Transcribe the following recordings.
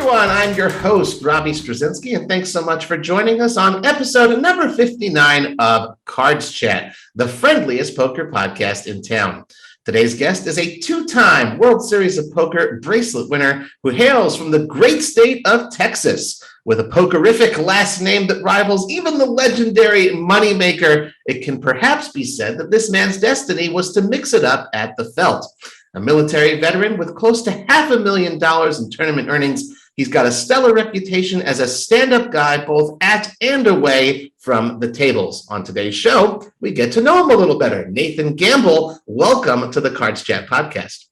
everyone. I'm your host, Robbie Strazynski, and thanks so much for joining us on episode number 59 of CardsChat, the friendliest poker podcast in town. Today's guest is a two-time World Series of Poker bracelet winner who hails from the great state of Texas. With a poker-iffic last name that rivals even the legendary Moneymaker, it can perhaps be said that this man's destiny was to mix it up at the felt. A military veteran with close to $500,000 in tournament earnings, he's got a stellar reputation as a stand-up guy both at and away from the tables. On today's show, we get to know him a little better. Nathan Gamble, welcome to the CardsChat podcast.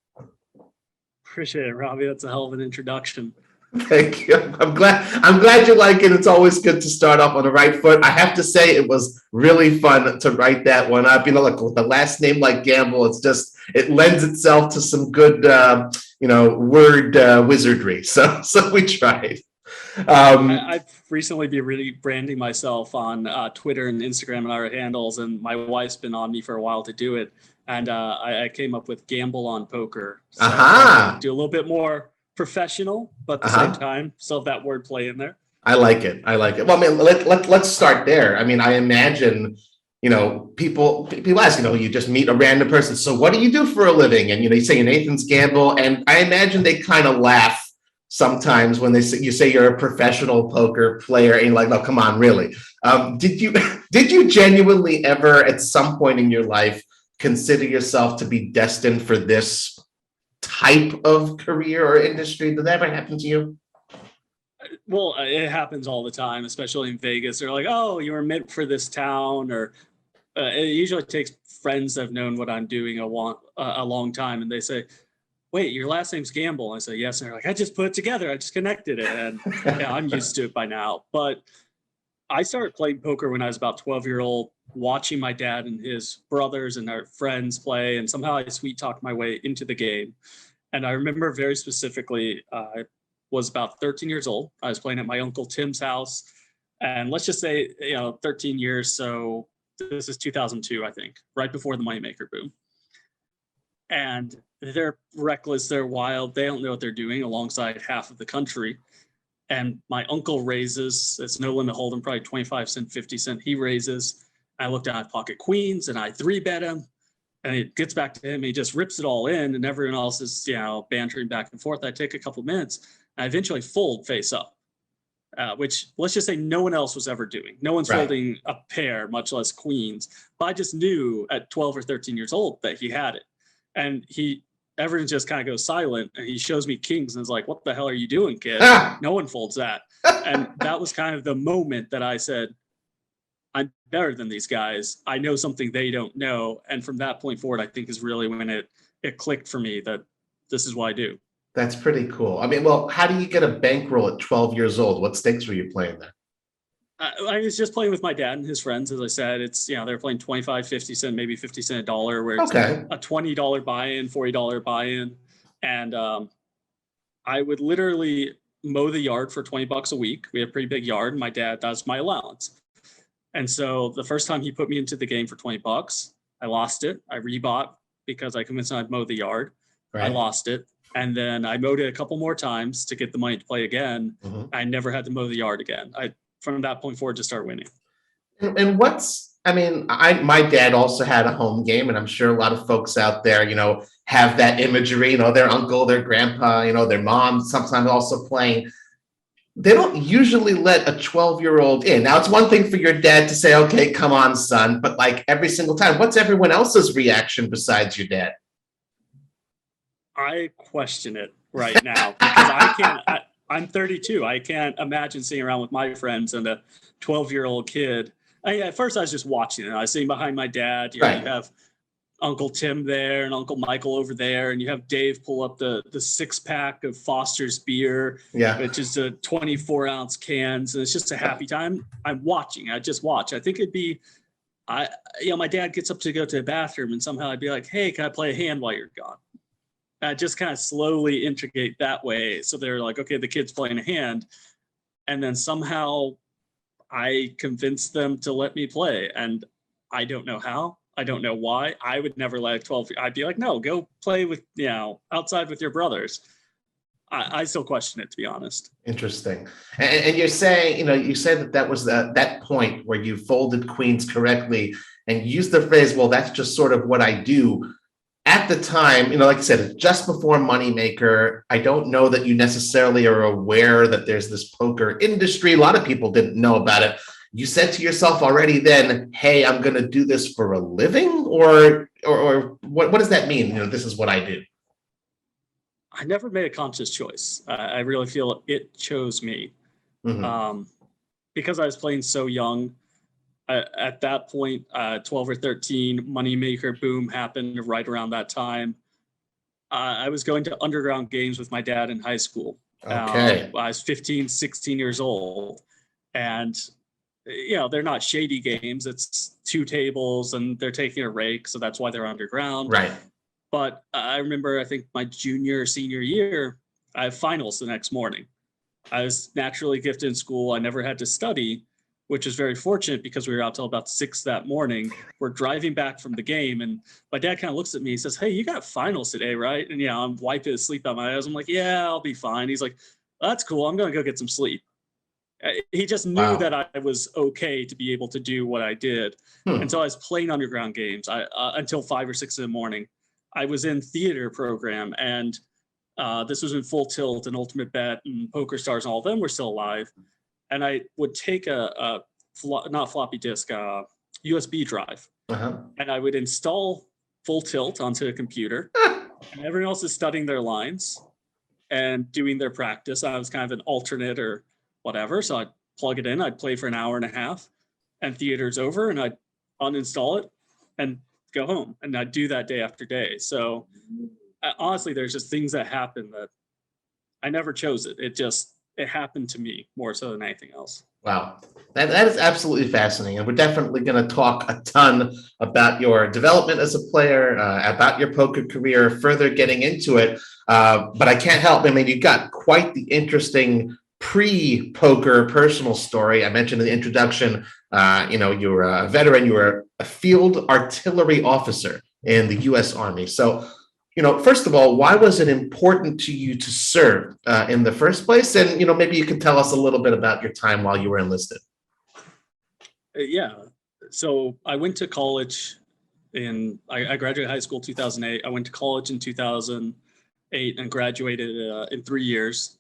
Appreciate it, Robbie. That's a hell of an introduction. Thank you. I'm glad you like it. It's always good to start off on the right foot. I have to say it was really fun to write that one up. You know, like with the last name like Gamble, it lends itself to some good, word wizardry. So we tried. I've recently been really branding myself on Twitter and Instagram and our handles, and my wife's been on me for a while to do it. And I came up with Gamble on Poker. So do a little bit more professional, but at the same time, still have that wordplay in there. I like it. Well, I mean, let's start there. I mean, I imagine, people ask, you just meet a random person. So what do you do for a living? And, you say Nathan's Gamble. And I imagine they kind of laugh sometimes when you say you're a professional poker player and you're like, no, come on, really. Did you genuinely ever at some point in your life consider yourself to be destined for this type of career or industry? Did that ever happen to you? Well, it happens all the time, especially in Vegas. They're like, oh, you were meant for this town, or it usually takes friends I've known what I'm doing a long time, and they say, wait, your last name's Gamble. I say, yes. And they're like, I just put it together. I just connected it. And yeah, I'm used to it by now. But I started playing poker when I was about 12-year-old, watching my dad and his brothers and our friends play. And somehow I sweet talked my way into the game. And I remember very specifically, I was about 13 years old. I was playing at my Uncle Tim's house. And let's just say, 13 years. So this is 2002, I think, right before the Moneymaker boom. And they're reckless, they're wild, they don't know what they're doing alongside half of the country. And my uncle raises, it's no limit hold'em, probably 25 cent, 50 cent, he raises. I looked at pocket queens and I 3-bet him, and it gets back to him, he just rips it all in, and everyone else is, bantering back and forth. I take a couple minutes, and I eventually fold face up, which let's just say no one else was ever doing. No one's folding a pair, much less queens. But I just knew at 12 or 13 years old that he had it. And everyone just kind of goes silent, and he shows me kings and is like, what the hell are you doing, kid? No one folds that. And that was kind of the moment that I said, I'm better than these guys. I know something they don't know. And from that point forward, I think is really when it clicked for me that this is what I do. That's pretty cool. I mean, well, how do you get a bankroll at 12 years old? What stakes were you playing there? I was just playing with my dad and his friends. As I said, it's, they're playing 25, 50 cent, maybe 50 cent a dollar, where it's a $20 buy-in, $40 buy-in. And I would literally mow the yard for $20 a week. We have a pretty big yard, and my dad does my allowance. And so the first time he put me into the game for $20, I lost it. I rebought because I convinced him I'd mow the yard. Right. I lost it. And then I mowed it a couple more times to get the money to play again. Mm-hmm. I never had to mow the yard again. From that point forward, to start winning. And my dad also had a home game, and I'm sure a lot of folks out there, have that imagery, their uncle, their grandpa, their mom, sometimes also playing. They don't usually let a 12-year-old in. Now, it's one thing for your dad to say, okay, come on, son, but like every single time, what's everyone else's reaction besides your dad? I question it right now because I can't. I'm 32. I can't imagine sitting around with my friends and a 12-year-old kid. At first, I was just watching it. I was sitting behind my dad. You have Uncle Tim there and Uncle Michael over there, and you have Dave pull up the 6-pack of Foster's beer, which is the 24-ounce cans, and it's just a happy time. I'm watching. I just watch. I think it'd be, my dad gets up to go to the bathroom, and somehow I'd be like, hey, can I play a hand while you're gone? Just kind of slowly integrate that way. So they're like, okay, the kid's playing a hand. And then somehow I convinced them to let me play. And I don't know how. I don't know why. I would never let a 12. I'd be like, no, go play with, outside with your brothers. I still question it, to be honest. Interesting. And you're saying, you said that was that point where you folded queens correctly and used the phrase, well, that's just sort of what I do. At the time, like I said, just before Moneymaker, I don't know that you necessarily are aware that there's this poker industry. A lot of people didn't know about it. You said to yourself already then, hey, I'm going to do this for a living, or what does that mean? This is what I do. I never made a conscious choice. I really feel it chose me. Mm-hmm. Because I was playing so young. At that point, 12 or 13, Moneymaker boom happened right around that time. I was going to underground games with my dad in high school. Okay. I was 15, 16 years old. And, they're not shady games. It's 2 tables and they're taking a rake. So that's why they're underground. Right. But I remember, I think my junior or senior year, I have finals the next morning. I was naturally gifted in school. I never had to study, which was very fortunate because we were out till about 6 that morning. We're driving back from the game, and my dad kind of looks at me. He says, "Hey, you got finals today, right?" And I'm wiping the sleep out my eyes. I'm like, "Yeah, I'll be fine." He's like, "That's cool. I'm going to go get some sleep." He just knew that I was okay to be able to do what I did. And so I was playing underground games until 5 or 6 in the morning. I was in theater program, and this was in Full Tilt and Ultimate Bet and Poker Stars, and all of them were still alive. And I would take not floppy disk, USB drive, and I would install Full Tilt onto a computer, and everyone else is studying their lines and doing their practice. I was kind of an alternate or whatever, so I'd plug it in, I'd play for an hour and a half, and theater's over, and I'd uninstall it and go home, and I'd do that day after day. So honestly, there's just things that happen that I never chose it. It happened to me more so than anything else. Wow. That is absolutely fascinating. And we're definitely going to talk a ton about your development as a player, about your poker career, further getting into it. But I can't help. I mean, you've got quite the interesting pre-poker personal story. I mentioned in the introduction, you were a veteran, you were a field artillery officer in the U.S. Army. So, first of all, why was it important to you to serve in the first place? And, maybe you could tell us a little bit about your time while you were enlisted. Yeah. So I went to college I graduated high school 2008. I went to college in 2008 and graduated in 3 years.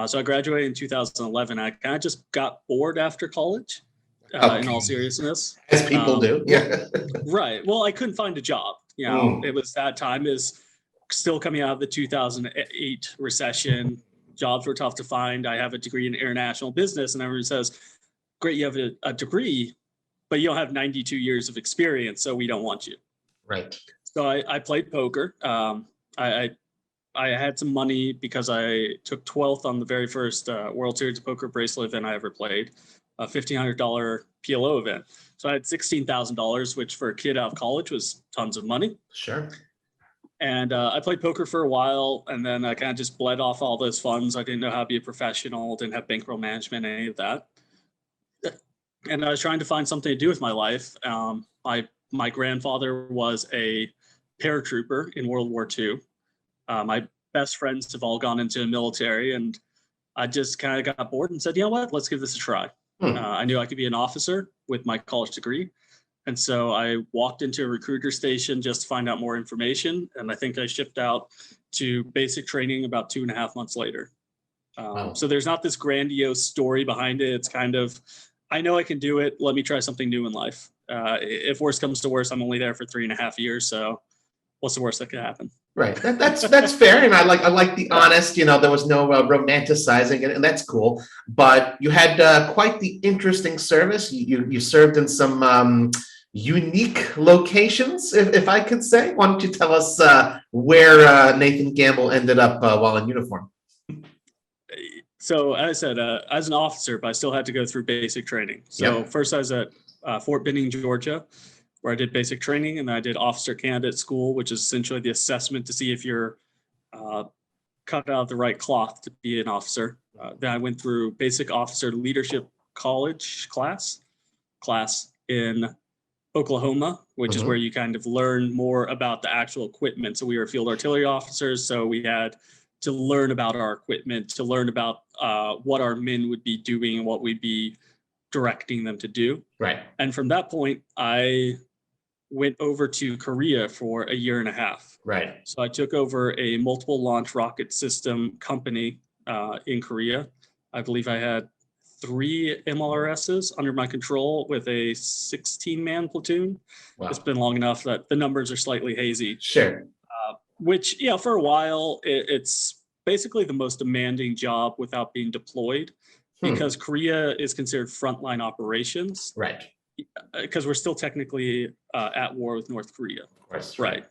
So I graduated in 2011. I kind of just got bored after college, in all seriousness. As people do. Yeah. Right. Well, I couldn't find a job. It was that time is still coming out of the 2008 recession. Jobs were tough to find. I have a degree in international business, and everyone says, great, you have a degree, but you don't have 92 years of experience, so we don't want you. Right. So I played poker. I had some money because I took 12th on the very first World Series of Poker bracelet event I ever played, a $1,500 PLO event. So I had $16,000, which for a kid out of college was tons of money. Sure. And I played poker for a while, and then I kind of just bled off all those funds. I didn't know how to be a professional, didn't have bankroll management, any of that. And I was trying to find something to do with my life. My grandfather was a paratrooper in World War II. My best friends have all gone into the military, and I just kind of got bored and said, you know what, let's give this a try. I knew I could be an officer with my college degree. And so I walked into a recruiter station just to find out more information. And I think I shipped out to basic training about 2.5 months later. So there's not this grandiose story behind it. It's kind of, I know I can do it. Let me try something new in life. If worse comes to worse, I'm only there for 3.5 years. So what's the worst that could happen? Right. That's fair. And I like the honest, there was no romanticizing it, and that's cool. But you had quite the interesting service. You served in some unique locations, if I could say. Why don't you tell us where Nathan Gamble ended up while in uniform? So as I said, as an officer, but I still had to go through basic training. So First I was at Fort Benning, Georgia, where I did basic training, and then I did officer candidate school, which is essentially the assessment to see if you're cut out of the right cloth to be an officer. Then I went through basic officer leadership college class in Oklahoma, which is where you kind of learn more about the actual equipment. So we were field artillery officers, so we had to learn about our equipment, to learn about what our men would be doing and what we'd be directing them to do. Right. And from that point, I went over to Korea for a year and a half. Right. So I took over a multiple launch rocket system company in Korea. I believe I had 3 MLRSs under my control with a 16-man platoon. Wow. It's been long enough that the numbers are slightly hazy. Sure. Which, for a while, it's basically the most demanding job without being deployed, because Korea is considered frontline operations. Right. Because we're still technically at war with North Korea. Of course. Right.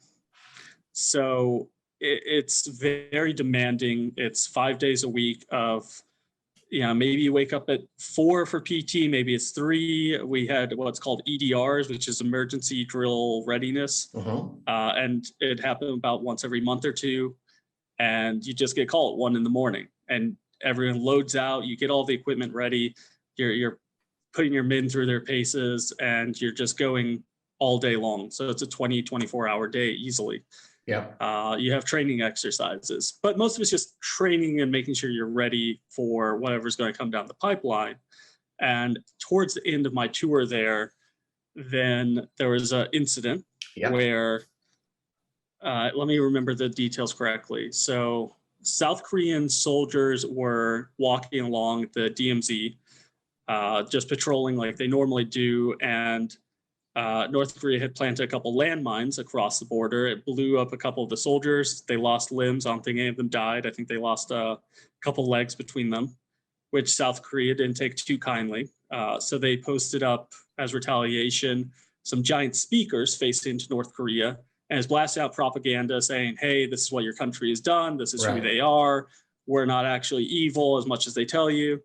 So it's very demanding. It's 5 days a week of, maybe you wake up at 4 for PT, maybe it's 3. We had what's called EDRs, which is emergency drill readiness. And it happened about once every month or two. And you just get called at 1 a.m. and everyone loads out. You get all the equipment ready. You're putting your men through their paces, and you're just going all day long. So it's a 24-hour day easily. Yeah. You have training exercises, but most of it's just training and making sure you're ready for whatever's going to come down the pipeline. And towards the end of my tour there, then there was an incident where, let me remember the details correctly. So South Korean soldiers were walking along the DMZ, just patrolling like they normally do. And North Korea had planted a couple landmines across the border. It blew up a couple of the soldiers. They lost limbs. I don't think any of them died. I think they lost a couple legs between them, which South Korea didn't take too kindly. So they posted up as retaliation some giant speakers facing to North Korea, and has blasted out propaganda saying, hey, this is what your country has done. This is who they are. We're not actually evil as much as they tell you.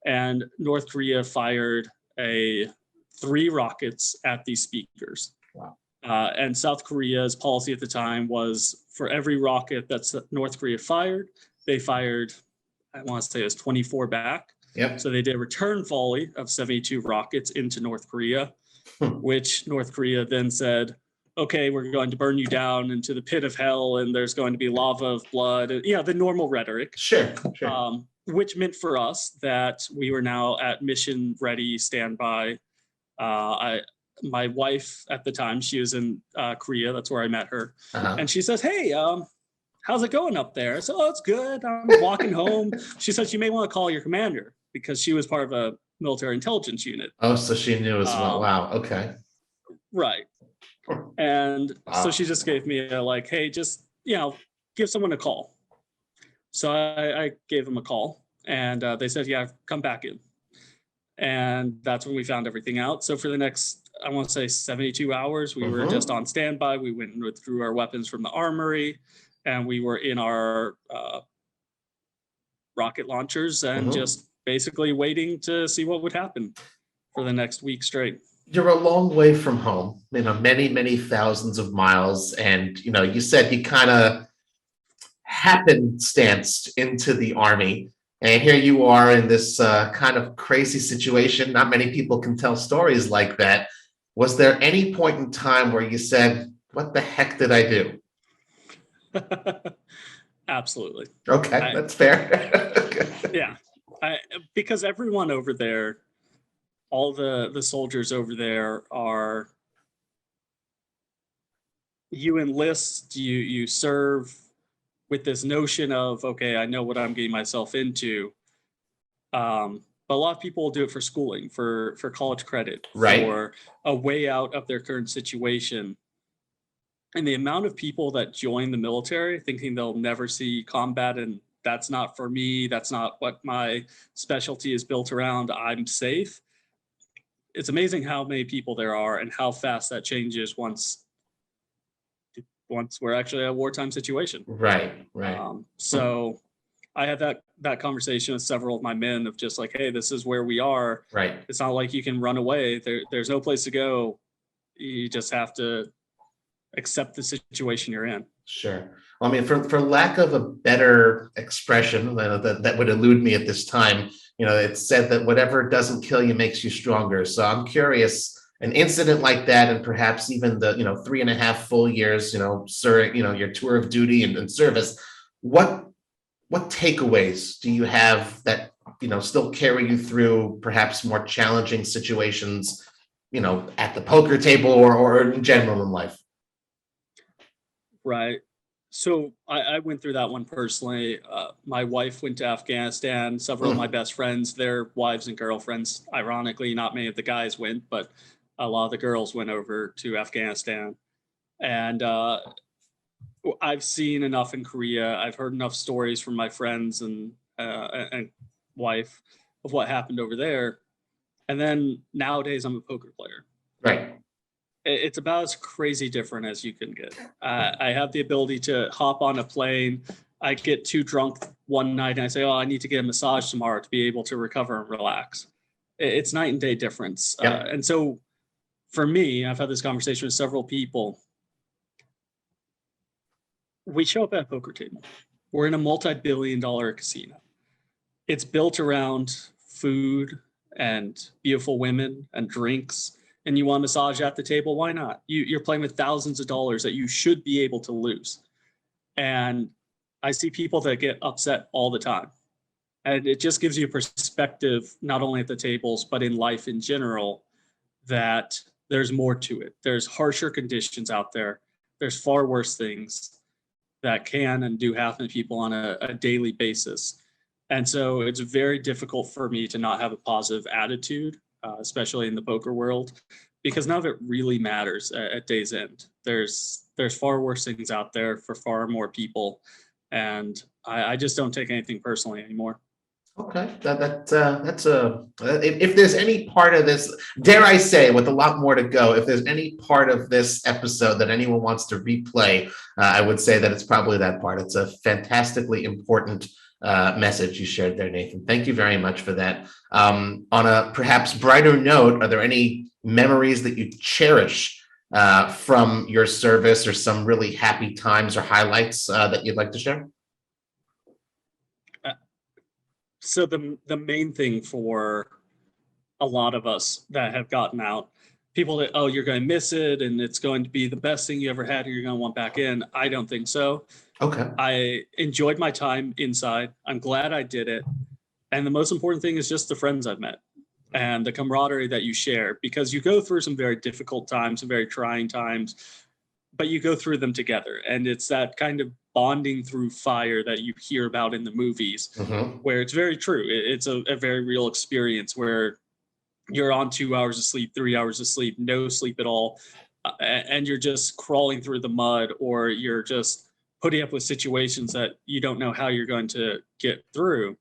And North Korea fired 3 rockets at these speakers. Wow. And South Korea's policy at the time was, for every rocket that North Korea fired, they fired, I want to say it was 24 back. Yep. So they did a return volley of 72 rockets into North Korea, which North Korea then said, okay, we're going to burn you down into the pit of hell, and there's going to be lava of blood. And, the normal rhetoric. Sure. Which meant for us that we were now at mission ready, standby. My wife at the time, she was in Korea. That's where I met her. And she says, hey, how's it going up there? I said, oh, it's good. I'm walking home. She says, you may want to call your commander, because she was part of a military intelligence unit. Oh, so she knew as well. Wow. Okay. Right. And so she just gave me hey, just, give someone a call. So I gave them a call, and they said, yeah, come back in. And that's when we found everything out. So for the next, I want to say 72 hours, we were just on standby. We went and withdrew our weapons from the armory, and we were in our rocket launchers and just basically waiting to see what would happen for the next week straight. You're a long way from home, many, many thousands of miles. And, you said you kind of happenstanced into the Army. And here you are in this kind of crazy situation. Not many people can tell stories like that. Was there any point in time where you said, what the heck did I do? Absolutely. Okay, that's fair. Yeah. Because everyone over there, all the soldiers over there are, you enlist, you serve with this notion of, okay, I know what I'm getting myself into. But a lot of people will do it for schooling, for college credit, for a way out of their current situation. And the amount of people that join the military thinking they'll never see combat, and that's not for me, that's not what my specialty is built around, I'm safe. It's amazing how many people there are and how fast that changes once we're actually at a wartime situation. Right. So I had that conversation with several of my men of just hey, this is where we are. Right. It's not like you can run away. There's no place to go. You just have to accept the situation you're in. Sure. Well, for lack of a better expression that would elude me at this time, it's said that whatever doesn't kill you makes you stronger. So I'm curious, an incident like that, and perhaps even the 3.5 full years, your tour of duty and service, what what takeaways do you have that, still carry you through perhaps more challenging situations, at the poker table or in general in life? Right. So I went through that one personally. My wife went to Afghanistan. Several of my best friends, their wives and girlfriends, ironically, not many of the guys went, but a lot of the girls went over to Afghanistan. And I've seen enough in Korea. I've heard enough stories from my friends and wife of what happened over there. And then nowadays, I'm a poker player. Right. It's about as crazy different as you can get. I have the ability to hop on a plane. I get too drunk one night and I say, oh, I need to get a massage tomorrow to be able to recover and relax. It's night and day difference. Yep. And so for me, I've had this conversation with several people. We show up at a poker table. We're in a multi-billion-dollar casino. It's built around food and beautiful women and drinks. And you want a massage at the table, why not? You're playing with thousands of dollars that you should be able to lose. And I see people that get upset all the time. And it just gives you a perspective, not only at the tables, but in life in general, that there's more to it. There's harsher conditions out there. There's far worse things that can and do happen to people on a daily basis. And so it's very difficult for me to not have a positive attitude, especially in the poker world, because none of it really matters at day's end. There's far worse things out there for far more people, and I just don't take anything personally anymore. Okay, if there's any part of this, dare I say, with a lot more to go, if there's any part of this episode that anyone wants to replay, I would say that it's probably that part. It's a fantastically important message you shared there, Nathan. Thank you very much for that. On a perhaps brighter note, are there any memories that you cherish from your service, or some really happy times or highlights that you'd like to share? So the main thing for a lot of us that have gotten out, people that, oh, you're going to miss it and it's going to be the best thing you ever had and you're going to want back in. I don't think so. Okay. I enjoyed my time inside. I'm glad I did it. And the most important thing is just the friends I've met and the camaraderie that you share, because you go through some very difficult times, some very trying times, but you go through them together. And it's that kind of bonding through fire that you hear about in the movies, where it's very true. It's a very real experience where you're on 2 hours of sleep, 3 hours of sleep, no sleep at all. And you're just crawling through the mud, or you're just putting up with situations that you don't know how you're going to get through.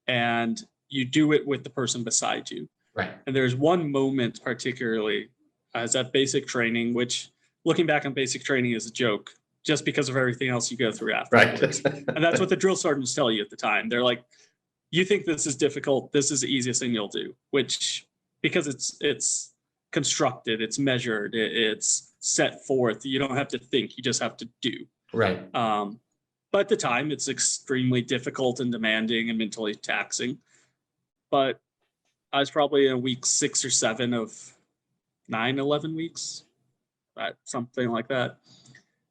And you do it with the person beside you. Right. And there's one moment particularly as that basic training, which looking back on basic training is a joke just because of everything else you go through afterwards. Right. And that's what the drill sergeants tell you at the time. They're like, you think this is difficult, this is the easiest thing you'll do, which because it's constructed, it's measured, it's set forth. You don't have to think, you just have to do. Right. But at the time, it's extremely difficult and demanding and mentally taxing. But I was probably in week 6 or 7 of 11 weeks, something like that.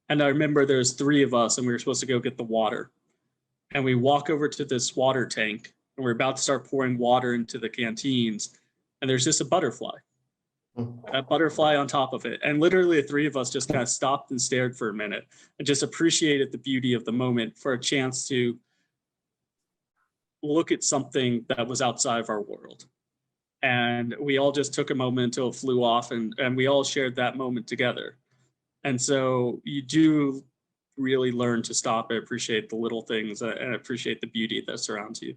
And I remember there's 3 of us and we were supposed to go get the water. And we walk over to this water tank and we're about to start pouring water into the canteens. And there's just a butterfly on top of it. And literally the 3 of us just kind of stopped and stared for a minute and just appreciated the beauty of the moment for a chance to look at something that was outside of our world. And we all just took a moment until it flew off, and we all shared that moment together. And so you do really learn to stop and appreciate the little things and appreciate the beauty that surrounds you.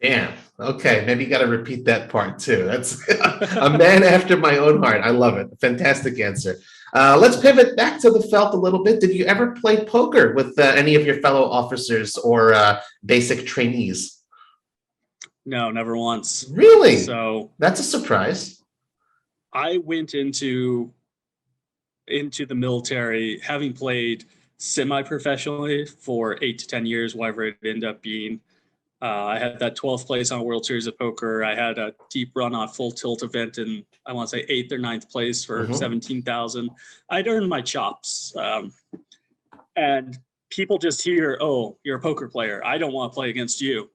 Damn. Okay. Maybe you got to repeat that part too. That's a man after my own heart. I love it. Fantastic answer. Let's pivot back to the felt a little bit. Did you ever play poker with any of your fellow officers or basic trainees? No, never once. Really? So that's a surprise. I went into the military having played semi-professionally for 8 to 10 years, whatever it ended up being. I had that 12th place on World Series of Poker. I had a deep run on Full Tilt event in, I want to say 8th or 9th place for 17,000. I'd earned my chops. And people just hear, oh, you're a poker player, I don't want to play against you.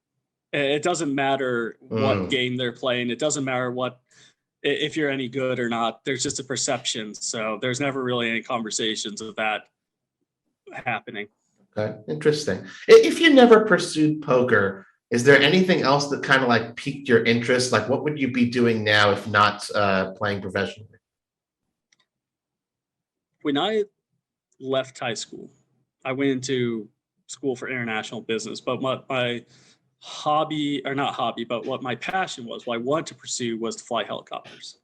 It doesn't matter what game they're playing. It doesn't matter if you're any good or not. There's just a perception. So there's never really any conversations of that happening. Okay, interesting. If you never pursued poker, is there anything else that kind of like piqued your interest? Like, what would you be doing now if not playing professionally? When I left high school, I went into school for international business, but my hobby, or not hobby, but what my passion was, what I wanted to pursue was to fly helicopters.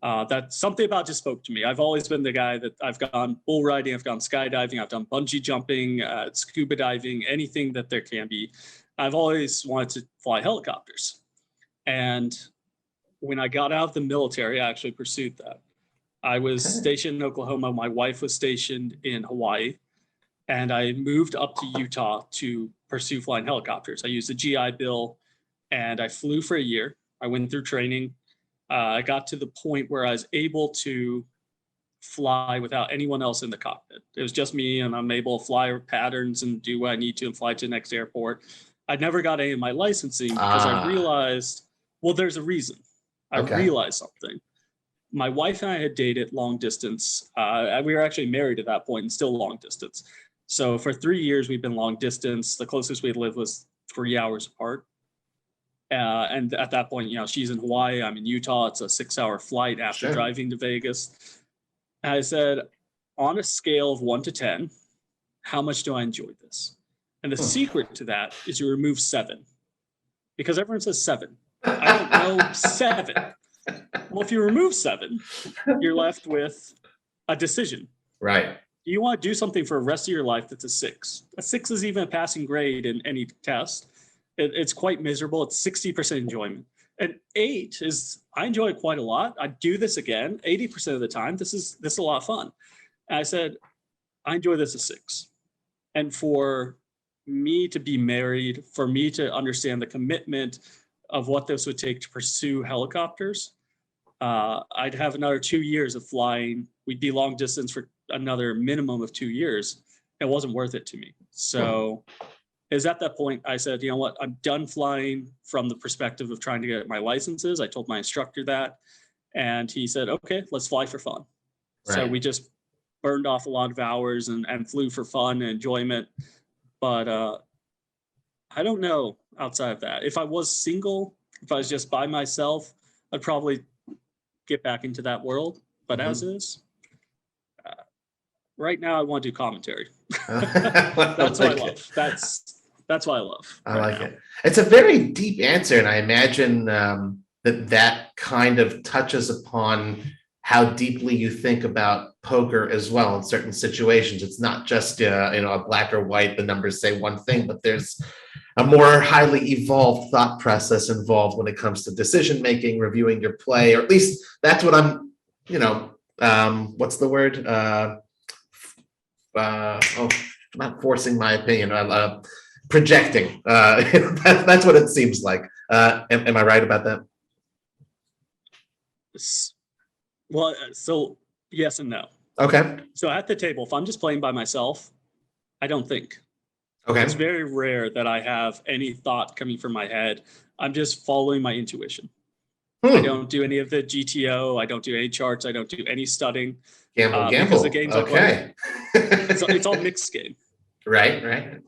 That's something about just spoke to me. I've always been the guy that I've gone bull riding, I've gone skydiving, I've done bungee jumping, scuba diving, anything that there can be. I've always wanted to fly helicopters. And when I got out of the military, I actually pursued that. I was stationed in Oklahoma. My wife was stationed in Hawaii. And I moved up to Utah to pursue flying helicopters. I used the GI Bill and I flew for a year. I went through training. I got to the point where I was able to fly without anyone else in the cockpit. It was just me, and I'm able to fly patterns and do what I need to and fly to the next airport. I never got any of my licensing because I realized, well, there's a reason. I realized something. My wife and I had dated long distance. We were actually married at that point and still long distance. So for 3 years, we've been long distance. The closest we'd lived was 3 hours apart. And at that point, she's in Hawaii, I'm in Utah. It's a 6-hour flight after driving to Vegas. And I said, on a scale of 1 to 10, how much do I enjoy this? And the secret to that is you remove 7, because everyone says 7. I don't know 7. Well, if you remove 7, you're left with a decision. Right. Do you want to do something for the rest of your life that's a 6? A 6 is even a passing grade in any test. It's quite miserable. It's 60% enjoyment. And 8 is, I enjoy it quite a lot. I do this again 80% of the time. This is a lot of fun. And I said, I enjoy this a 6. And for me to be married, for me to understand the commitment of what this would take to pursue helicopters, I'd have another 2 years of flying. We'd be long distance for another minimum of 2 years. It wasn't worth it to me. So is at that point, I said, you know what, I'm done flying from the perspective of trying to get my licenses. I told my instructor that, and he said, okay, let's fly for fun. Right. So we just burned off a lot of hours and flew for fun and enjoyment. But I don't know outside of that. If I was single, if I was just by myself, I'd probably get back into that world. But as is, right now I want to do commentary. That's what I love. That's what I love. I like it. It's a very deep answer, and I imagine that kind of touches upon how deeply you think about poker as well in certain situations. It's not just a black or white. The numbers say one thing, but there's a more highly evolved thought process involved when it comes to decision making, reviewing your play, or at least that's what I'm. What's the word? Not forcing my opinion. Projecting. That's what it seems like. Am I right about that? Well, so yes and no. Okay. So at the table, if I'm just playing by myself, I don't think. Okay. It's very rare that I have any thought coming from my head. I'm just following my intuition. I don't do any of the GTO. I don't do any charts. I don't do any studying. Gamble. Because the game's okay. It's all mixed game. Right.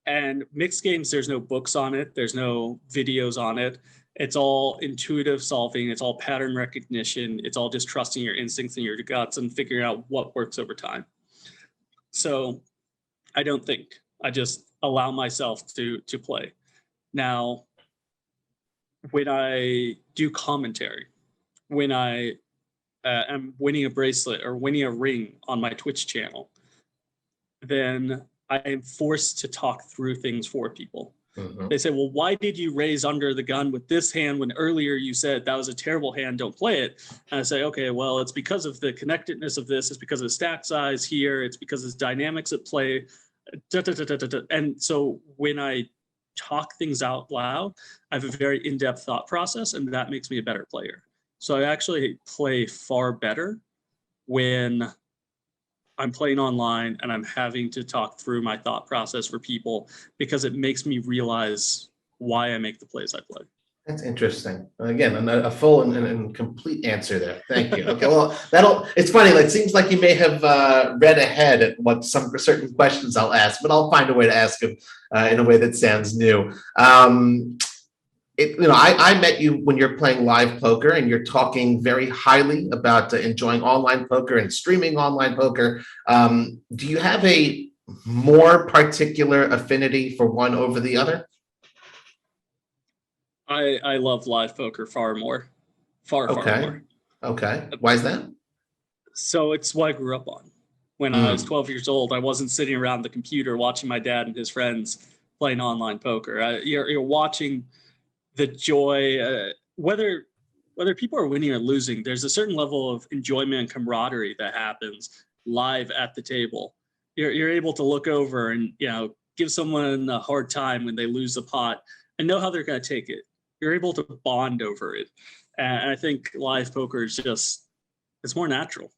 And mixed games, there's no books on it. There's no videos on it. It's all intuitive solving. It's all pattern recognition. It's all just trusting your instincts and your guts and figuring out what works over time. So I don't think. I just allow myself to play. Now, when I do commentary, when I am winning a bracelet or winning a ring on my Twitch channel, then I am forced to talk through things for people. They say, well, why did you raise under the gun with this hand when earlier you said that was a terrible hand, don't play it? And I say, okay, well, it's because of the connectedness of this. It's because of the stack size here. It's because of the dynamics at play. And so when I talk things out loud, I have a very in-depth thought process, and that makes me a better player. So I actually play far better when I'm playing online and I'm having to talk through my thought process for people because it makes me realize why I make the plays I play. That's interesting. Again, a full and complete answer there. Thank you. Okay, well, it's funny. It seems like you may have read ahead at what some certain questions I'll ask, but I'll find a way to ask them in a way that sounds new. I met you when you're playing live poker and you're talking very highly about enjoying online poker and streaming online poker. Do you have a more particular affinity for one over the other? I love live poker far more. Far more. Okay. Why is that? So it's what I grew up on. When I was 12 years old, I wasn't sitting around the computer watching my dad and his friends playing online poker. You're watching the joy, whether people are winning or losing, there's a certain level of enjoyment and camaraderie that happens live at the table. You're able to look over and, give someone a hard time when they lose the pot and know how they're going to take it. You're able to bond over it. And I think live poker is it's more natural.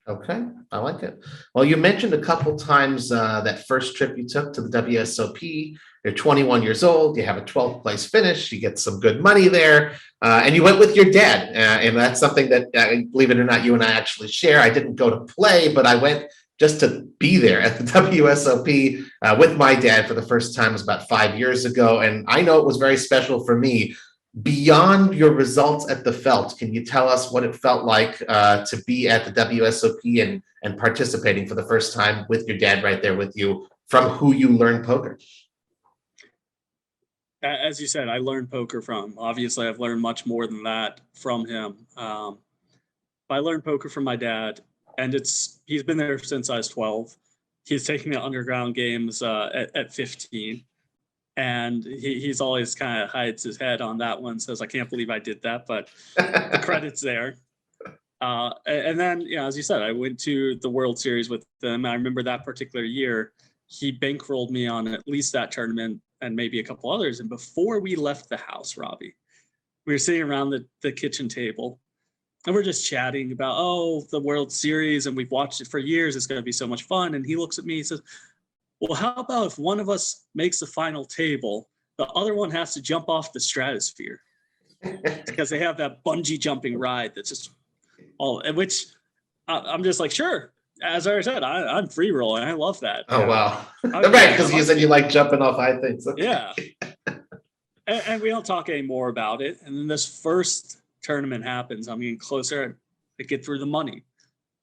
Okay, I like it. Well, you mentioned a couple times that first trip you took to the WSOP. You're 21 years old. You have a 12th place finish. You get some good money there, and you went with your dad. And that's something that, believe it or not, you and I actually share. I didn't go to play, but I went just to be there at the WSOP with my dad for the first time. It was about 5 years ago, and I know it was very special for me. Beyond your results at the Felt, can you tell us what it felt like to be at the WSOP and participating for the first time with your dad right there with you, from who you learned poker? As you said, I learned poker from. Obviously, I've learned much more than that from him. But I learned poker from my dad, and he's been there since I was 12. He's taking the underground games at 15. And he's always kind of hides his head on that one, says, I can't believe I did that, but the credit's there. And then, as you said, I went to the World Series with them. I remember that particular year, he bankrolled me on at least that tournament and maybe a couple others. And before we left the house, Robbie, we were sitting around the kitchen table and we're just chatting about, the World Series, and we've watched it for years. It's going to be so much fun. And he looks at me and says, well, how about if one of us makes the final table, the other one has to jump off the stratosphere? Because they have that bungee jumping ride that's just which I'm just like, sure. As I said, I'm free rolling. I love that. Oh, wow. Right, because you said you like jumping off high things. Okay. Yeah. And we don't talk anymore about it. And then this first tournament happens. I'm getting closer. I get through the money.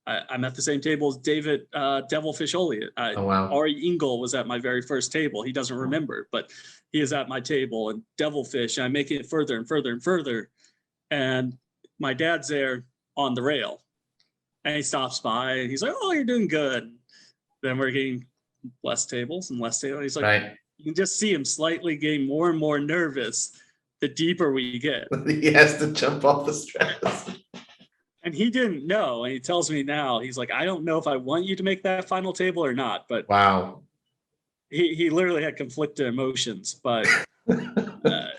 I'm at the same table as David Devilfish Olliott. Wow. Ari Engel was at my very first table. He doesn't remember, but he is at my table, and Devilfish, and I'm making it further and further and further. And my dad's there on the rail, and he stops by and he's like, oh, you're doing good. Then we're getting less tables and less tables. He's like, right. You can just see him slightly getting more and more nervous the deeper we get. He has to jump off the stratosphere. And he didn't know. And he tells me now, he's like, I don't know if I want you to make that final table or not. But wow. He literally had conflicted emotions. But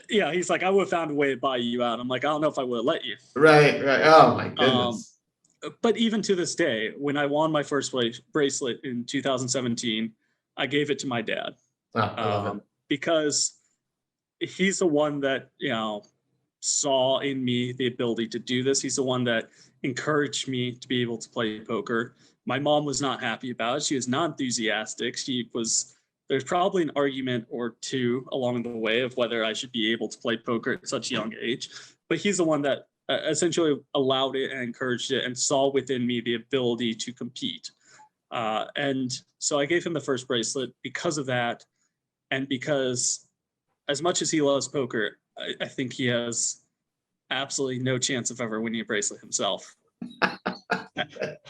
he's like, I would have found a way to buy you out. I'm like, I don't know if I would have let you. Right. Oh, my goodness. But even to this day, when I won my first bracelet in 2017, I gave it to my dad. Oh, I love it. Because he's the one that, saw in me the ability to do this. He's the one that encouraged me to be able to play poker. My mom was not happy about it. She was not enthusiastic. There's probably an argument or two along the way of whether I should be able to play poker at such a young age. But he's the one that essentially allowed it and encouraged it and saw within me the ability to compete. And so I gave him the first bracelet because of that. And because as much as he loves poker, I think he has absolutely no chance of ever winning a bracelet himself.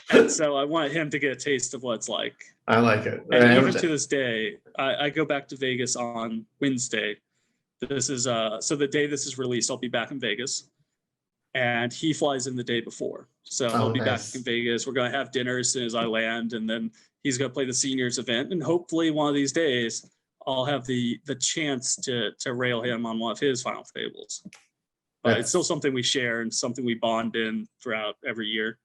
And so I want him to get a taste of what it's like. I like it. And even to this day, I go back to Vegas on Wednesday. This is so the day this is released, I'll be back in Vegas. And he flies in the day before. So he'll be back in Vegas. We're going to have dinner as soon as I land. And then he's going to play the seniors event. And hopefully one of these days, I'll have the chance to rail him on one of his final tables. But it's still something we share and something we bond in throughout every year.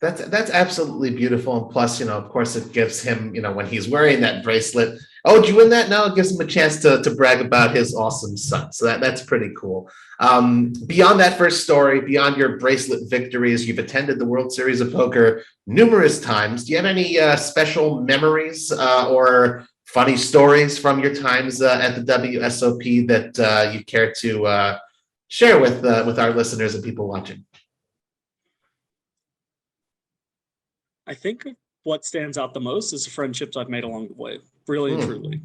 That's absolutely beautiful. And plus, of course, it gives him, when he's wearing that bracelet, oh, did you win that? No, it gives him a chance to brag about his awesome son. So that's pretty cool. Beyond that first story, beyond your bracelet victories, you've attended the World Series of Poker numerous times. Do you have any special memories or funny stories from your times at the WSOP that you care to share with our listeners and people watching? I think what stands out the most is the friendships I've made along the way, really and truly.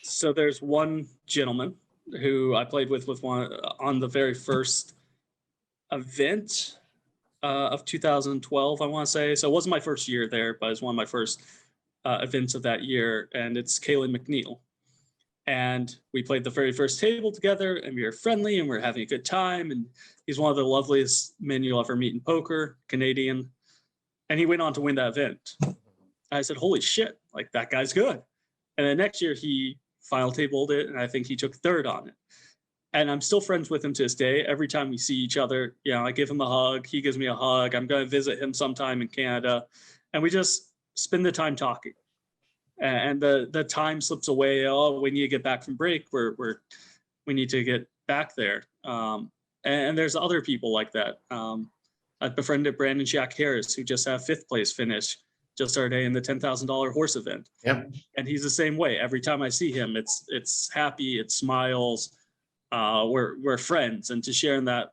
So there's one gentleman who I played with one on the very first event of 2012, I want to say. So it wasn't my first year there, but it's one of my first events of that year, and it's Kaylin McNeil. And we played the very first table together, and we were friendly, and we were having a good time. And he's one of the loveliest men you'll ever meet in poker, Canadian. And he went on to win that event. I said, holy shit, like that guy's good. And then next year he final tabled it, and I think he took third on it. And I'm still friends with him to this day. Every time we see each other, I give him a hug. He gives me a hug. I'm going to visit him sometime in Canada. And we just spend the time talking. And the time slips away. Oh, we need to get back from break. We need to get back there. And there's other people like that. I've befriended Brandon Jack Harris, who just had fifth place finish just our day in the $10,000 horse event. Yep. And he's the same way. Every time I see him, it's happy, it smiles. We're friends, and to share in that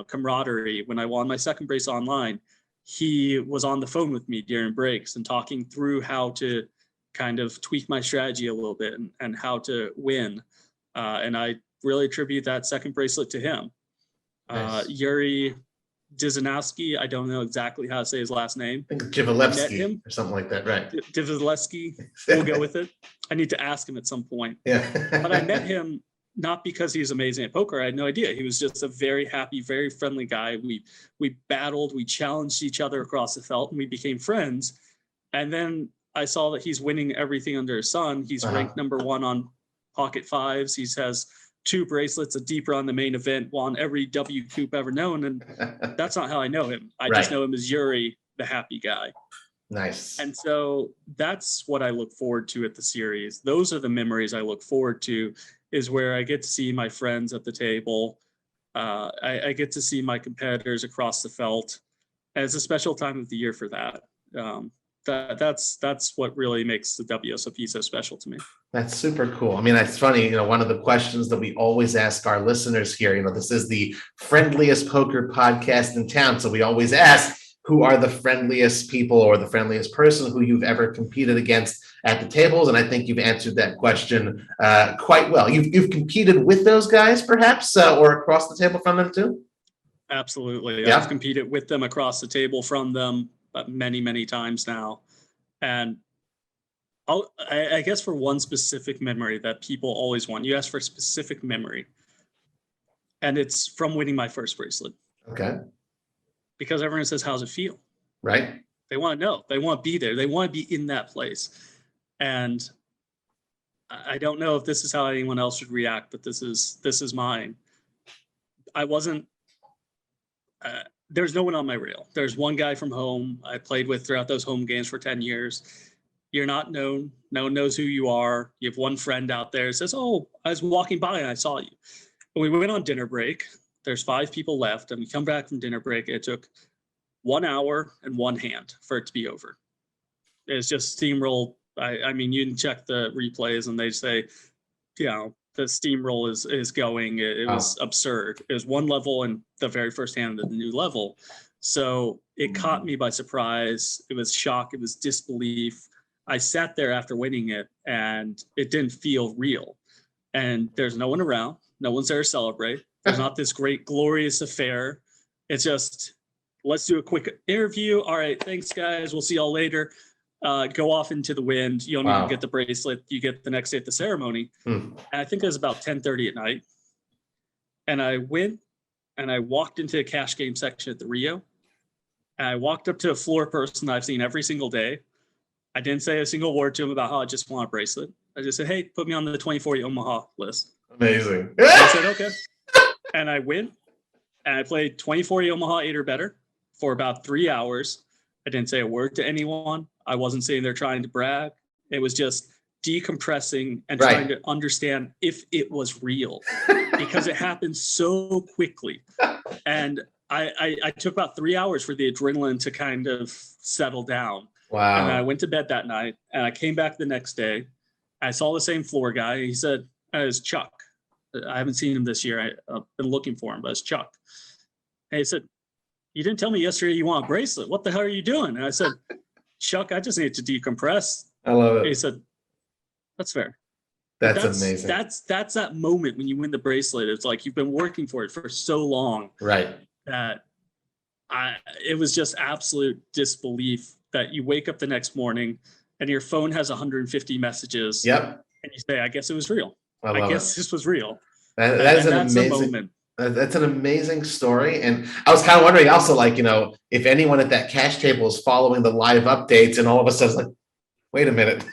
camaraderie. When I won my second brace online, he was on the phone with me during breaks and talking through how to kind of tweak my strategy a little bit and how to win. And I really attribute that second bracelet to him. Nice. Yuri Dizanowski, I don't know exactly how to say his last name. I think Jivalevsky or something like that, right? Jivalevsky, we'll go with it. I need to ask him at some point. Yeah. But I met him not because he's amazing at poker. I had no idea. He was just a very happy, very friendly guy. We battled, we challenged each other across the felt, and we became friends. And then I saw that he's winning everything under his sun. He's ranked number one on pocket fives. He has 2 bracelets, a deeper on the main event, won every W Coop ever known. And that's not how I know him. I just know him as Yuri, the happy guy. Nice. And so that's what I look forward to at the series. Those are the memories I look forward to, is where I get to see my friends at the table. I get to see my competitors across the felt. And it's a special time of the year for that. That's what really makes the WSOP so special to me. That's super cool. I mean, it's funny, one of the questions that we always ask our listeners here, this is the friendliest poker podcast in town. So we always ask, who are the friendliest people or the friendliest person who you've ever competed against at the tables? And I think you've answered that question quite well. You've competed with those guys, perhaps, or across the table from them too? Absolutely. Yeah. I've competed with them across the table from them many, many times now. And I guess for one specific memory that people always want, you ask for a specific memory, and it's from winning my first bracelet. Okay. Because everyone says, how's it feel? Right. They want to know. They want to be there. They want to be in that place. And I don't know if this is how anyone else would react, but this is mine. I wasn't, there's no one on my rail. There's one guy from home I played with throughout those home games for 10 years. You're not known. No one knows who you are. You have one friend out there that says, oh, I was walking by and I saw you. And we went on dinner break. There's 5 people left, and we come back from dinner break. It took 1 hour and 1 hand for it to be over. It's just steamroll. I mean, you can check the replays, and they say, the steamroll is going. It was absurd. It was 1 level and the very first hand of the new level. So it caught me by surprise. It was shock. It was disbelief. I sat there after winning it, and it didn't feel real. And there's no one around. No one's there to celebrate. There's not this great, glorious affair. It's just, let's do a quick interview. All right, thanks, guys. We'll see y'all later. Go off into the wind. You don't even get the bracelet. You get the next day at the ceremony. And I think it was about 10:30 at night. And I went and I walked into the cash game section at the Rio. And I walked up to a floor person that I've seen every single day. I didn't say a single word to him about how I just want a bracelet. I just said, hey, put me on the 2040 Omaha list. Amazing. I said, okay. And I went, And I played 24 Omaha 8 or better for about 3 hours. I didn't say a word to anyone. I wasn't sitting there trying to brag. It was just decompressing and trying to understand if it was real, because it happened so quickly. And I took about 3 hours for the adrenaline to kind of settle down. Wow. And then I went to bed that night, and I came back the next day. I saw the same floor guy. He said, "It's Chuck. I haven't seen him this year. I've been looking for him, but it's Chuck." And he said, "You didn't tell me yesterday you want a bracelet. What the hell are you doing?" And I said, "Chuck, I just need to decompress." I love it. And he said, "That's fair." That's amazing. That's that moment when you win the bracelet. It's like you've been working for it for so long. Right. That it was just absolute disbelief that you wake up the next morning and your phone has 150 messages. Yep. And you say, "I guess it was real. I guess this was real." That is an amazing. That's an amazing story. And I was kind of wondering also, like, if anyone at that cash table is following the live updates and all of a sudden, like, wait a minute.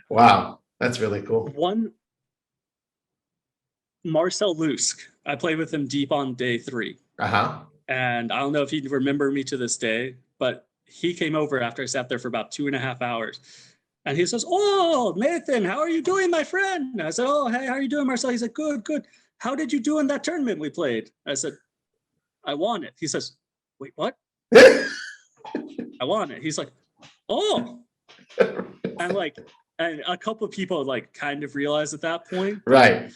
Wow. That's really cool. Marcel Lusk, I played with him deep on day 3. And I don't know if he'd remember me to this day, but he came over after I sat there for about 2.5 hours. And he says, "Oh, Nathan, how are you doing, my friend?" And I said, "Oh, hey, how are you doing, Marcel?" He said, "Good, good. How did you do in that tournament we played?" I said, "I won it." He says, "Wait, what?" "I won it." He's like, "Oh." And a couple of people kind of realized at that point. Right.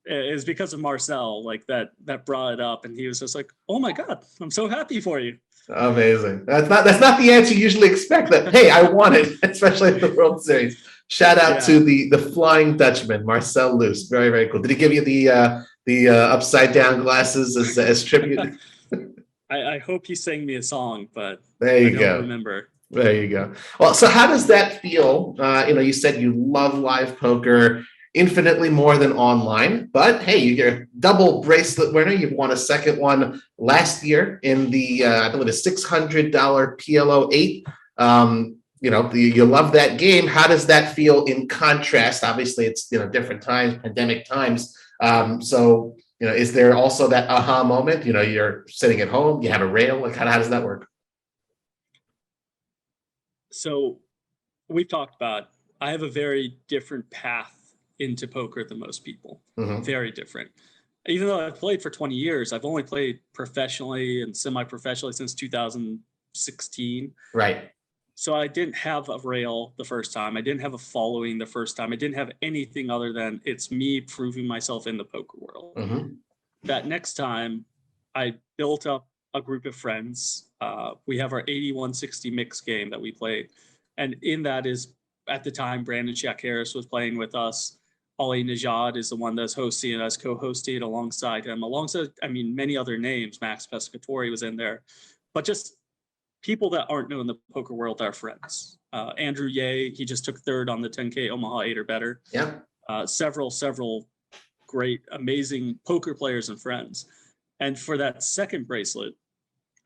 It's because of Marcel, that brought it up. And he was just like, "Oh my God, I'm so happy for you." Amazing. That's not the answer you usually expect. That, hey, I won it, especially at the World Series. Shout out to the Flying Dutchman, Marcel Lusk. Very, very cool. Did he give you the upside down glasses as tribute? I hope he sang me a song, but there you I go. don't remember. There you go. Well, so how does that feel? You said you love live poker infinitely more than online, but hey, you're a double bracelet winner. You've won a second one last year in the I believe a $600 PLO 8. You love that game. How does that feel in contrast? Obviously, it's different times, pandemic times. So is there also that aha moment? You're sitting at home, you have a rail. Like how does that work? So we've talked about, I have a very different path into poker than most people. Very different. Even though I've played for 20 years, I've only played professionally and semi-professionally since 2016. Right. So I didn't have a rail the first time. I didn't have a following the first time. I didn't have anything other than it's me proving myself in the poker world. That next time, I built up a group of friends. We have our 8160 mix game that we played. And in that is, at the time, Brandon Jack Harris was playing with us. Ali Najad is the one that's hosting, and I was co-hosting alongside him, many other names. Max Pescatori was in there, but just people that aren't known in the poker world are friends. Andrew Ye, he just took third on the 10K Omaha 8 or better. Yeah. Several great, amazing poker players and friends. And for that second bracelet,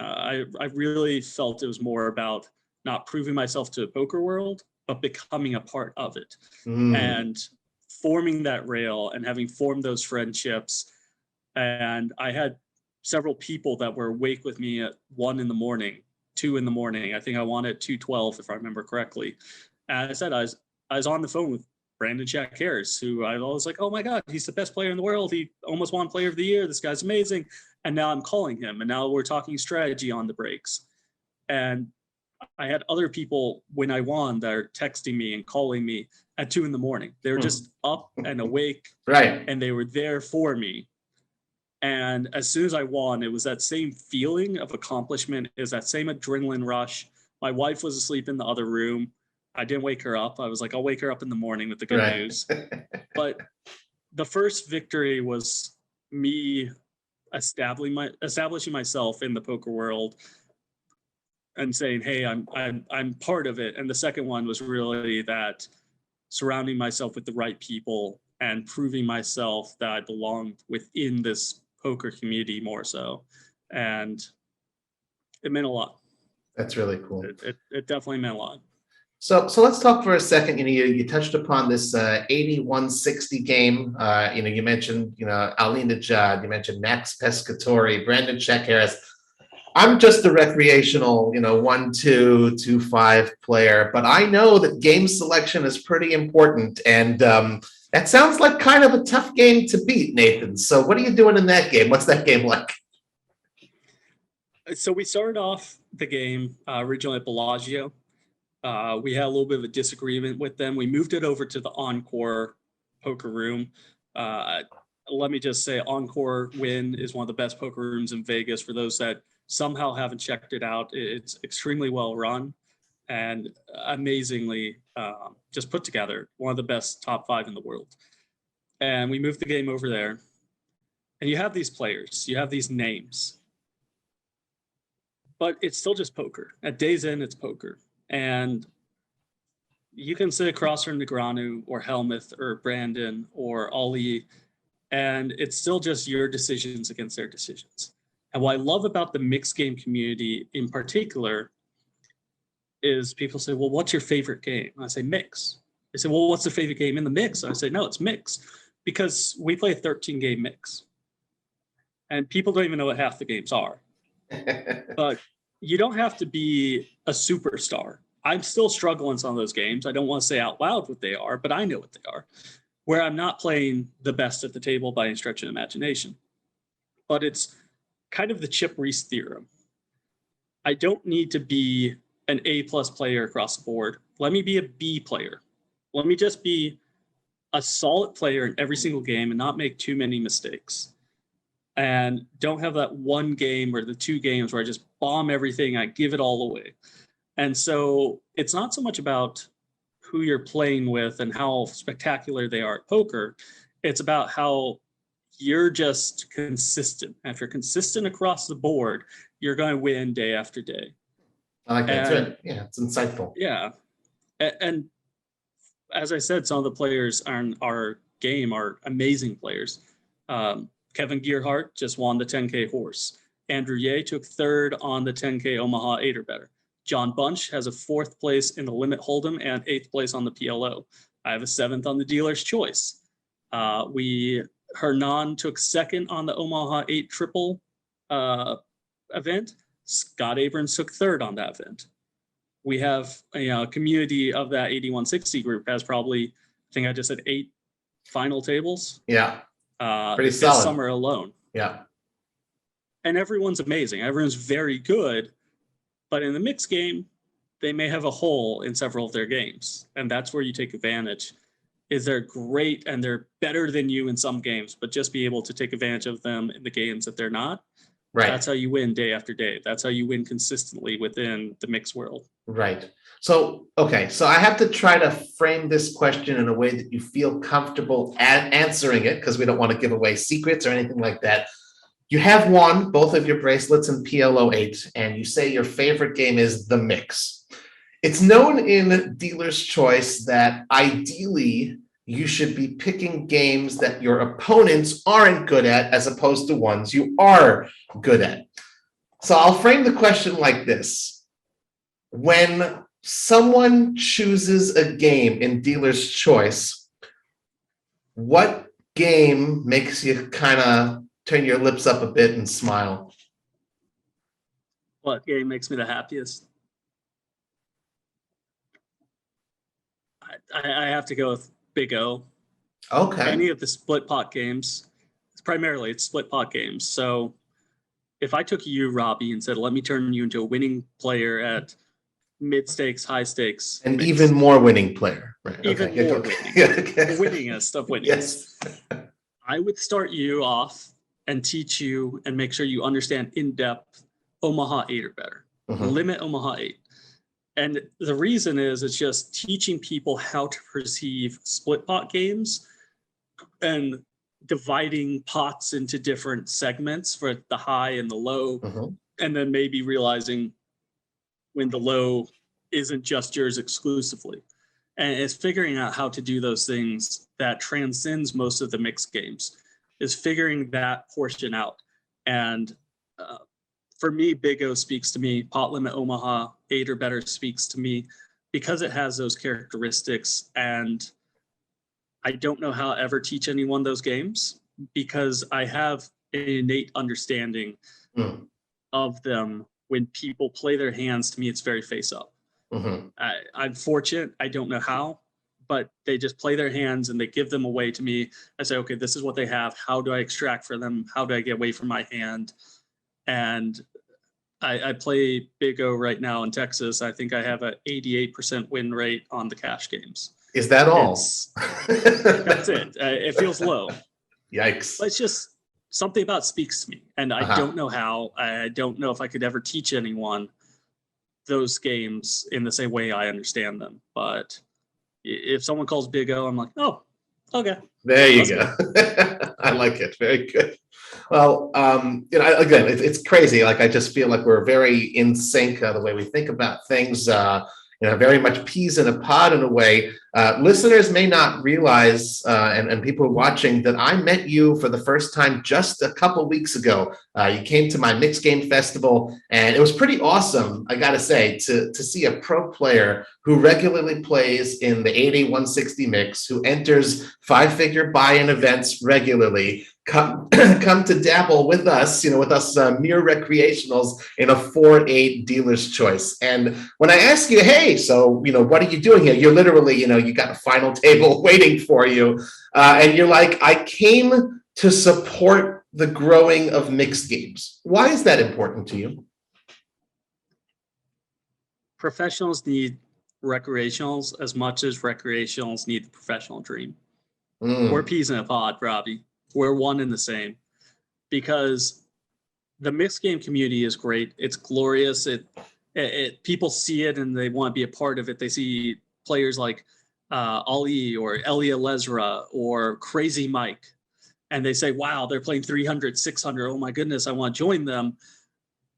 I really felt it was more about not proving myself to the poker world, but becoming a part of it. And forming that rail and having formed those friendships. And I had several people that were awake with me at 1 in the morning, 2 in the morning. I think I won at 2:12, if I remember correctly. And I said, I was on the phone with Brandon Jack Harris, who I was like, "Oh my God, he's the best player in the world. He almost won Player of the Year. This guy's amazing." And now I'm calling him, and now we're talking strategy on the breaks. And I had other people when I won that are texting me and calling me at 2 in the morning. They were just up and awake, right? And they were there for me. And as soon as I won, it was that same feeling of accomplishment, is that same adrenaline rush. My wife was asleep in the other room. I didn't wake her up. I was like, I'll wake her up in the morning with the good news. But the first victory was me establishing myself in the poker world and saying, "Hey, I'm part of it." And the second one was really that surrounding myself with the right people and proving myself that I belonged within this poker community more so. And it meant a lot. That's really cool. It definitely meant a lot. So let's talk for a second. You touched upon this 8160 game. You mentioned Alina Judd. You mentioned Max Pescatori, Brandon Check Harris. I'm just a recreational 1-2, 2-5 player, but I know that game selection is pretty important, and that sounds like kind of a tough game to beat, Nathan. So what are you doing in that game? What's that game like? So we started off the game originally at Bellagio. We had a little bit of a disagreement with them. We moved it over to the Encore poker room. Let me just say, Encore Win is one of the best poker rooms in Vegas. For those that somehow haven't checked it out, it's extremely well run and amazingly just put together. One of the best top 5 in the world. And we moved the game over there. And you have these players, you have these names, but it's still just poker. At day's end, it's poker. And you can sit across from Negreanu or Helmuth or Brandon or Ali, and it's still just your decisions against their decisions. And what I love about the mixed game community in particular is people say, well, what's your favorite game? And I say, mix. They say, well, what's the favorite game in the mix? And I say, no, it's mix, because we play a 13-game mix. And people don't even know what half the games are. But you don't have to be a superstar. I'm still struggling some of those games. I don't want to say out loud what they are, but I know what they are, where I'm not playing the best at the table by any stretch of imagination. But it's kind of the Chip Reese theorem. I don't need to be an A-plus player across the board. Let me be a B player. Let me just be a solid player in every single game and not make too many mistakes. And don't have that one game or the 2 games where I just bomb everything, I give it all away. And so it's not so much about who you're playing with and how spectacular they are at poker. It's about how you're just consistent. And if you're consistent across the board, you're going to win day after day. I like that. Good. Yeah, it's insightful. Yeah. And as I said, some of the players on our game are amazing players. Kevin Gearhart just won the 10K horse. Andrew Ye took 3rd on the 10K Omaha 8 or better. John Bunch has a 4th place in the Limit Hold'em and 8th place on the PLO. I have a 7th on the Dealer's Choice. Hernan took 2nd on the Omaha 8 triple event. Scott Abrams took 3rd on that event. We have a community of that 8160 group has probably, I think I just said 8 final tables. Yeah. Pretty solid. This summer alone. Yeah. And everyone's amazing. Everyone's very good. But in the mixed game, they may have a hole in several of their games. And that's where you take advantage. Is they're great and they're better than you in some games, but just be able to take advantage of them in the games that they're not. Right. That's how you win day after day. That's how you win consistently within the mixed world. Right. So, okay. So I have to try to frame this question in a way that you feel comfortable answering it, because we don't want to give away secrets or anything like that. You have won both of your bracelets in PLO 8, and you say your favorite game is the mix. It's known in Dealer's Choice that ideally you should be picking games that your opponents aren't good at as opposed to ones you are good at. So I'll frame the question like this. When someone chooses a game in Dealer's Choice, what game makes you kind of turn your lips up a bit and smile? What game makes me the happiest? I have to go with Big O. Okay. Any of the split pot games, it's split pot games. So if I took you, Robbie, and said, let me turn you into a winning player at mid stakes, high stakes. And even more winning player. Right. Even okay. more okay. winning. Okay. The winningest of winnings. Yes. I would start you off and teach you and make sure you understand in depth Omaha 8 or better. Limit Omaha 8. And the reason is it's just teaching people how to perceive split pot games and dividing pots into different segments for the high and the low, and then maybe realizing when the low isn't just yours exclusively. And it's figuring out how to do those things that transcends most of the mixed games, is figuring that portion out. And for me, Big O speaks to me. Pot Limit Omaha 8 or better speaks to me. because it has those characteristics, and I don't know how to ever teach anyone those games because I have an innate understanding of them. When people play their hands, to me, it's very face up. I'm fortunate. I don't know how, but they just play their hands and they give them away to me. I say, okay, this is what they have. How do I extract for them? How do I get away from my hand? And I play Big O right now in Texas. I think I have an 88% win rate on the cash games. Is that all? That's it. It feels low. Yikes. But it's just something about speaks to me. And I don't know how. I don't know if I could ever teach anyone those games in the same way I understand them. But if someone calls Big O, I'm like, oh, okay. There you go. I like it. Very good. Well, again, it's crazy. Like, I just feel like we're very in sync the way we think about things. Very much peas in a pod in a way. Listeners may not realize, and people watching, that I met you for the first time just a couple weeks ago. You came to my mixed game festival, and it was pretty awesome, I gotta say, to see a pro player who regularly plays in the 80-160 mix, who enters five-figure buy-in events regularly, come to dabble with us, mere recreationals in a 4-8 dealer's choice. And when I ask you, hey, so, what are you doing here? You're literally, you got a final table waiting for you. And you're like, I came to support the growing of mixed games. Why is that important to you? Professionals need recreationals as much as recreationals need the professional dream. We're peas in a pod, Robbie. We're one and the same, because the mixed game community is great. It's glorious. It people see it and they want to be a part of it. They see players like Ali or Elia Lesra or Crazy Mike, and they say, wow, they're playing 300, 600. Oh my goodness, I want to join them.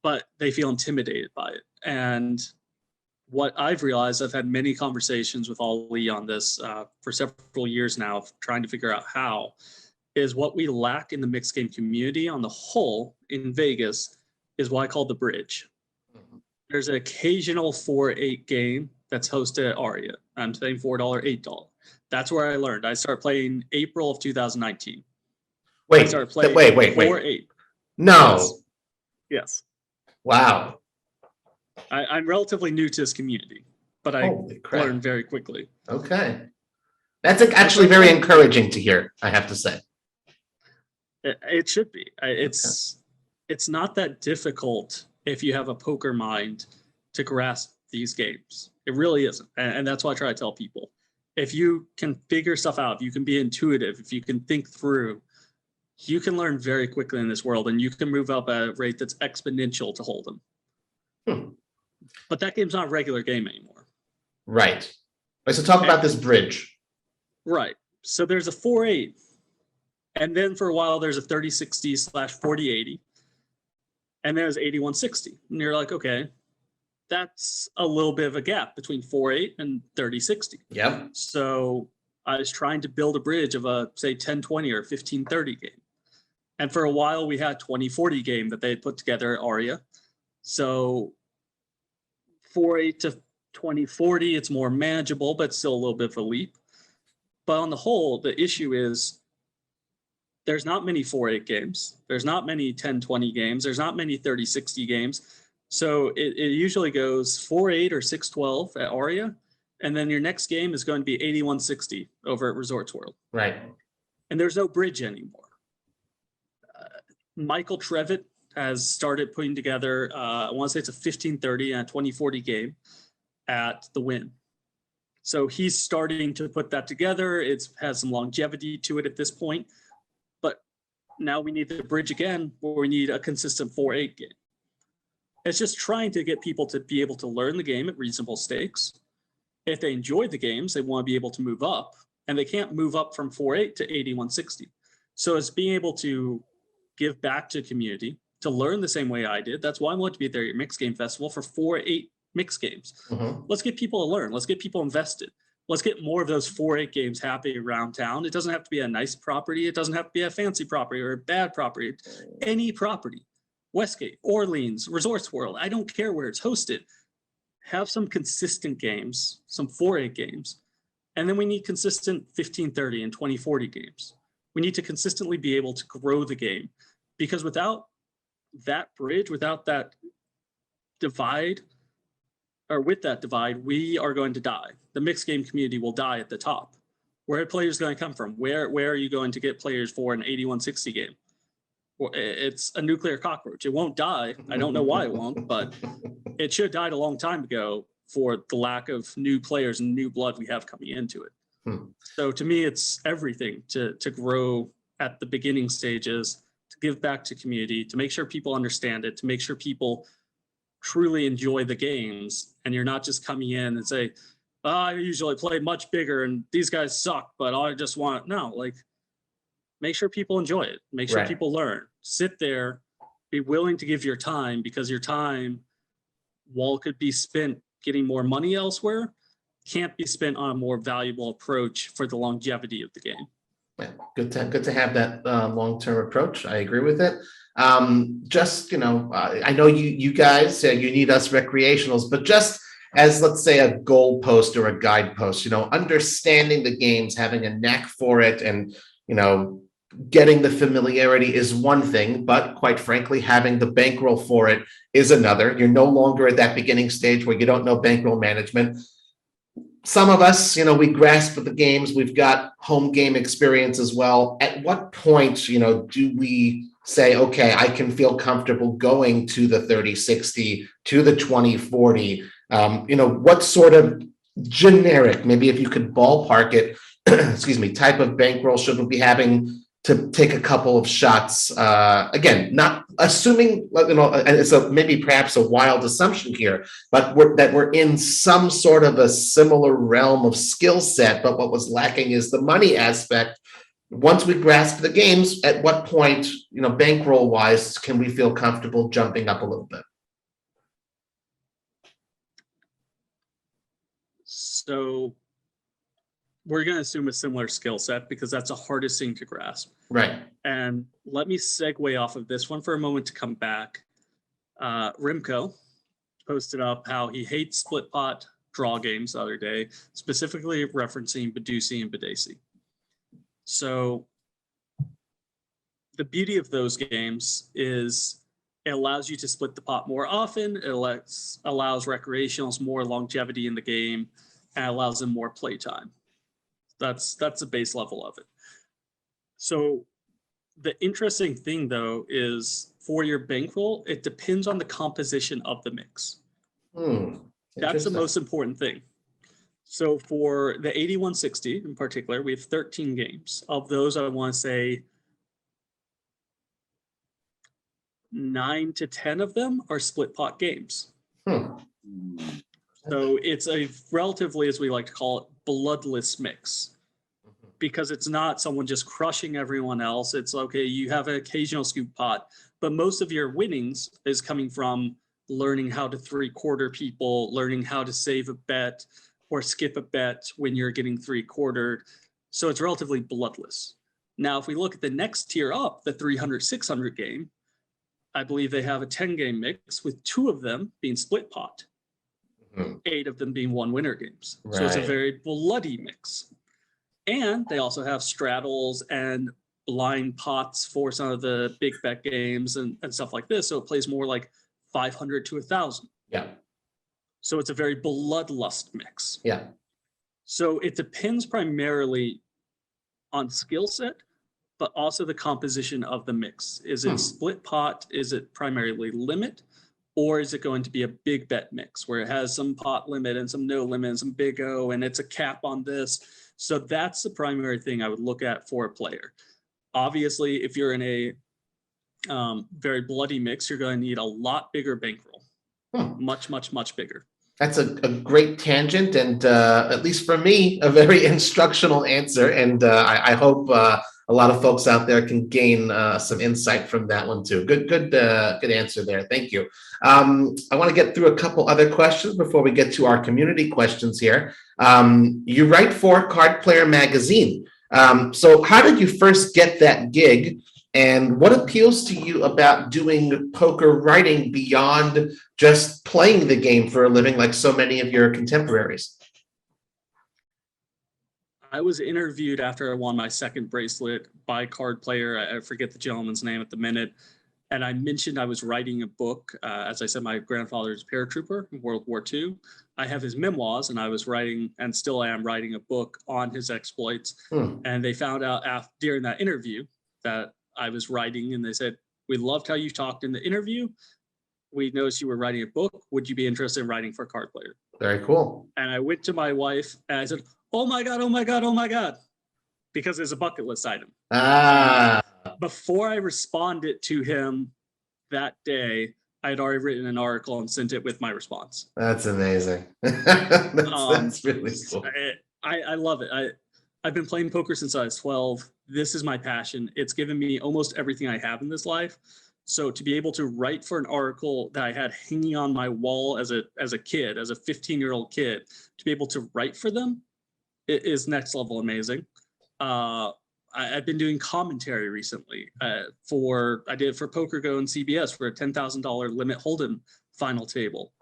But they feel intimidated by it. And what I've realized, I've had many conversations with Ali on this for several years now, trying to figure out how, is what we lack in the mixed game community on the whole in Vegas is what I call the bridge. There's an occasional 4-8 game that's hosted at Aria. I'm saying $4, $8. That's where I learned. I started playing April of 2019. Wait, I started playing 4-8. No. Yes. Wow. I'm relatively new to this community, but I learned very quickly. Okay. That's actually very encouraging to hear, I have to say. It should be. It's not that difficult if you have a poker mind to grasp these games. It really isn't. And that's why I try to tell people. If you can figure stuff out, if you can be intuitive, if you can think through, you can learn very quickly in this world, and you can move up at a rate that's exponential to Hold'em. But that game's not a regular game anymore. Right. So talk about this bridge. Right. So there's a 4-8. And then for a while, there's a 30-60/40-80. And there's 81-60. And you're like, okay, that's a little bit of a gap between 4-8 and 30-60. Yeah. So I was trying to build a bridge of a, say, 10-20 or 15-30 game. And for a while, we had 20-40 game that they had put together at Aria. So 4-8 to 20-40, it's more manageable, but still a little bit of a leap. But on the whole, the issue is there's not many 4-8 games. There's not many 10-20 games. There's not many 30-60 games. So it usually goes 4-8 or 6-12 at Aria. And then your next game is going to be 81-60 over at Resorts World. Right. And there's no bridge anymore. Michael Trevitt has started putting together, I want to say it's a 15-30 and a 20-40 game at the Wynn. So he's starting to put that together. It has some longevity to it at this point. But now we need the bridge again, where we need a consistent 4-8 game. It's just trying to get people to be able to learn the game at reasonable stakes. If they enjoy the games, they want to be able to move up. And they can't move up from 4-8 to 81-60. So it's being able to give back to the community, to learn the same way I did. That's why I wanted to be there at your mixed game festival for 4-8 mixed games. Let's get people to learn. Let's get people invested. Let's get more of those 4-8 games happening around town. It doesn't have to be a nice property. It doesn't have to be a fancy property or a bad property. Any property. Westgate, Orleans, Resorts World. I don't care where it's hosted. have some consistent games, some 4-8 games, and then we need consistent 15-30 and 20-40 games. We need to consistently be able to grow the game, because without that bridge, without that divide, or with that divide, we are going to die. The mixed game community will die at the top. Where are players going to come from? Where are you going to get players for an 81-60 game? Well, it's a nuclear cockroach. It won't die. I don't know why it won't, but it should have died a long time ago for the lack of new players and new blood we have coming into it. So to me, it's everything to grow at the beginning stages, to give back to community, to make sure people understand it, to make sure people truly enjoy the games. And you're not just coming in and say, oh, I usually play much bigger and these guys suck, but I just want, no, like, make sure people enjoy it. Make sure people learn. Sit there, be willing to give your time, because your time, while it could be spent getting more money elsewhere, can't be spent on a more valuable approach for the longevity of the game. Yeah, good to have that long-term approach. I agree with it. Just, I know you guys, you need us recreationals, but just as, let's say, a goalpost or a guidepost, understanding the games, having a knack for it, and, getting the familiarity is one thing, but quite frankly, having the bankroll for it is another. You're no longer at that beginning stage where you don't know bankroll management. Some of us, we grasp the games. We've got home game experience as well. At what point, do we say, okay, I can feel comfortable going to the 30-60, to the 20-40? What sort of generic, maybe if you could ballpark it, excuse me, type of bankroll should we be having to take a couple of shots? Again, not assuming, and it's maybe perhaps a wild assumption here, but we're in some sort of a similar realm of skill set, but what was lacking is the money aspect. Once we grasp the games, at what point, bankroll wise, can we feel comfortable jumping up a little bit? So we're going to assume a similar skill set, because that's the hardest thing to grasp. Right. And let me segue off of this one for a moment to come back. Rimco posted up how he hates split pot draw games the other day, specifically referencing Badusi and Badesi. So the beauty of those games is it allows you to split the pot more often. It allows recreationals more longevity in the game, and allows them more play time. That's the base level of it. So the interesting thing, though, is for your bankroll, it depends on the composition of the mix. That's the most important thing. So for the 81-60 in particular, we have 13 games. Of those, I want to say 9 to 10 of them are split pot games. So it's a relatively, as we like to call it, bloodless mix, because it's not someone just crushing everyone else. It's okay, you have an occasional scoop pot, but most of your winnings is coming from learning how to 3/4 people, learning how to save a bet or skip a bet when you're getting 3/4. So it's relatively bloodless. Now, if we look at the next tier up, the 300-600 game, I believe they have a 10-game mix with 2 of them being split pot, 8 of them being one winner games. So it's a very bloody mix. And they also have straddles and blind pots for some of the big bet games and stuff like this. So it plays more like 500 to 1,000. Yeah. So it's a very bloodlust mix. Yeah. So it depends primarily on skill set, but also the composition of the mix. Is it split pot? Is it primarily limit? Or is it going to be a big bet mix where it has some pot limit and some no limit and some big O, and it's a cap on this? So that's the primary thing I would look at for a player. Obviously, if you're in a very bloody mix, you're going to need a lot bigger bankroll. Much, much, much bigger. That's a great tangent, and at least for me, a very instructional answer. And I hope a lot of folks out there can gain some insight from that one too. Good answer there. Thank you. I want to get through a couple other questions before we get to our community questions here. You write for Card Player Magazine. So how did you first get that gig? And what appeals to you about doing poker writing beyond just playing the game for a living like so many of your contemporaries? I was interviewed after I won my second bracelet by card player. I forget the gentleman's name at the minute. And I mentioned I was writing a book. As I said, my grandfather is a paratrooper in World War II. I have his memoirs, and I was writing, and still am writing, a book on his exploits. And they found out during that interview that I was writing, and they said, "We loved how you talked in the interview. We noticed you were writing a book. Would you be interested in writing for a card player?" Very cool. And I went to my wife and I said, "Oh my God, oh my God, oh my God," because it's a bucket list item. Before I responded to him that day, I had already written an article and sent it with my response. That's amazing. That's really cool. I love it. I've been playing poker since I was 12. This is my passion. It's given me almost everything I have in this life. So to be able to write for an article that I had hanging on my wall as a kid, as a 15-year-old kid, to be able to write for them, it is next level amazing. I've been doing commentary recently I did it for Poker Go and CBS for a $10,000 limit hold'em final table.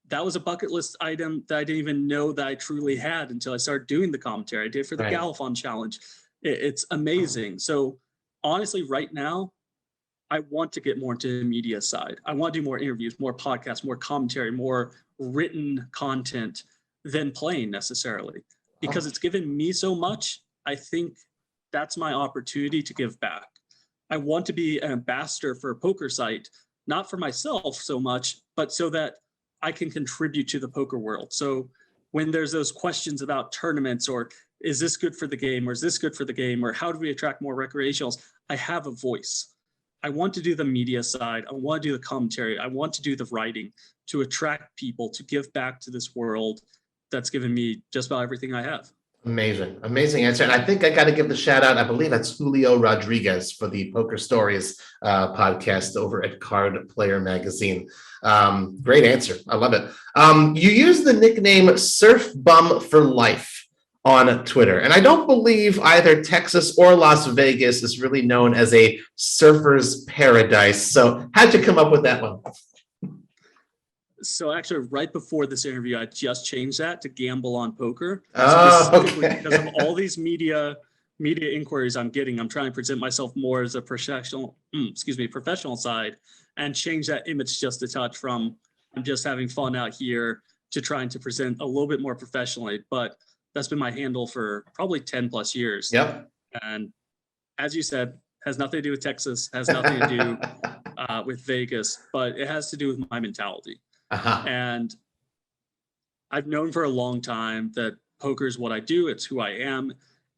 That was a bucket list item that I didn't even know that I truly had until I started doing the commentary. I did it for the Galifon Challenge. It's amazing. So honestly, right now, I want to get more into the media side. I want to do more interviews, more podcasts, more commentary, more written content than playing necessarily, because it's given me so much. I think that's my opportunity to give back. I want to be an ambassador for a poker site, not for myself so much, but so that I can contribute to the poker world. So when there's those questions about tournaments, or is this good for the game, or is this good for the game, or how do we attract more recreationals, I have a voice. I want to do the media side. I want to do the commentary. I want to do the writing to attract people, to give back to this world that's given me just about everything I have. Amazing, amazing answer. And I think I got to give the shout out. I believe that's Julio Rodriguez for the Poker Stories podcast over at Card Player Magazine. Great answer. I love it. You use the nickname Surf Bum for Life on Twitter. And I don't believe either Texas or Las Vegas is really known as a surfer's paradise. So how'd you come up with that one? So actually, right before this interview, I just changed that to Gamble on Poker. Okay. Because of all these media inquiries I'm getting, I'm trying to present myself more as a professional side, and change that image just a touch from I'm just having fun out here to trying to present a little bit more professionally. But that's been my handle for probably 10 plus years. Yep. And as you said, has nothing to do with Texas, has nothing to do with Vegas, but it has to do with my mentality. And I've known for a long time that poker is what I do. It's who I am.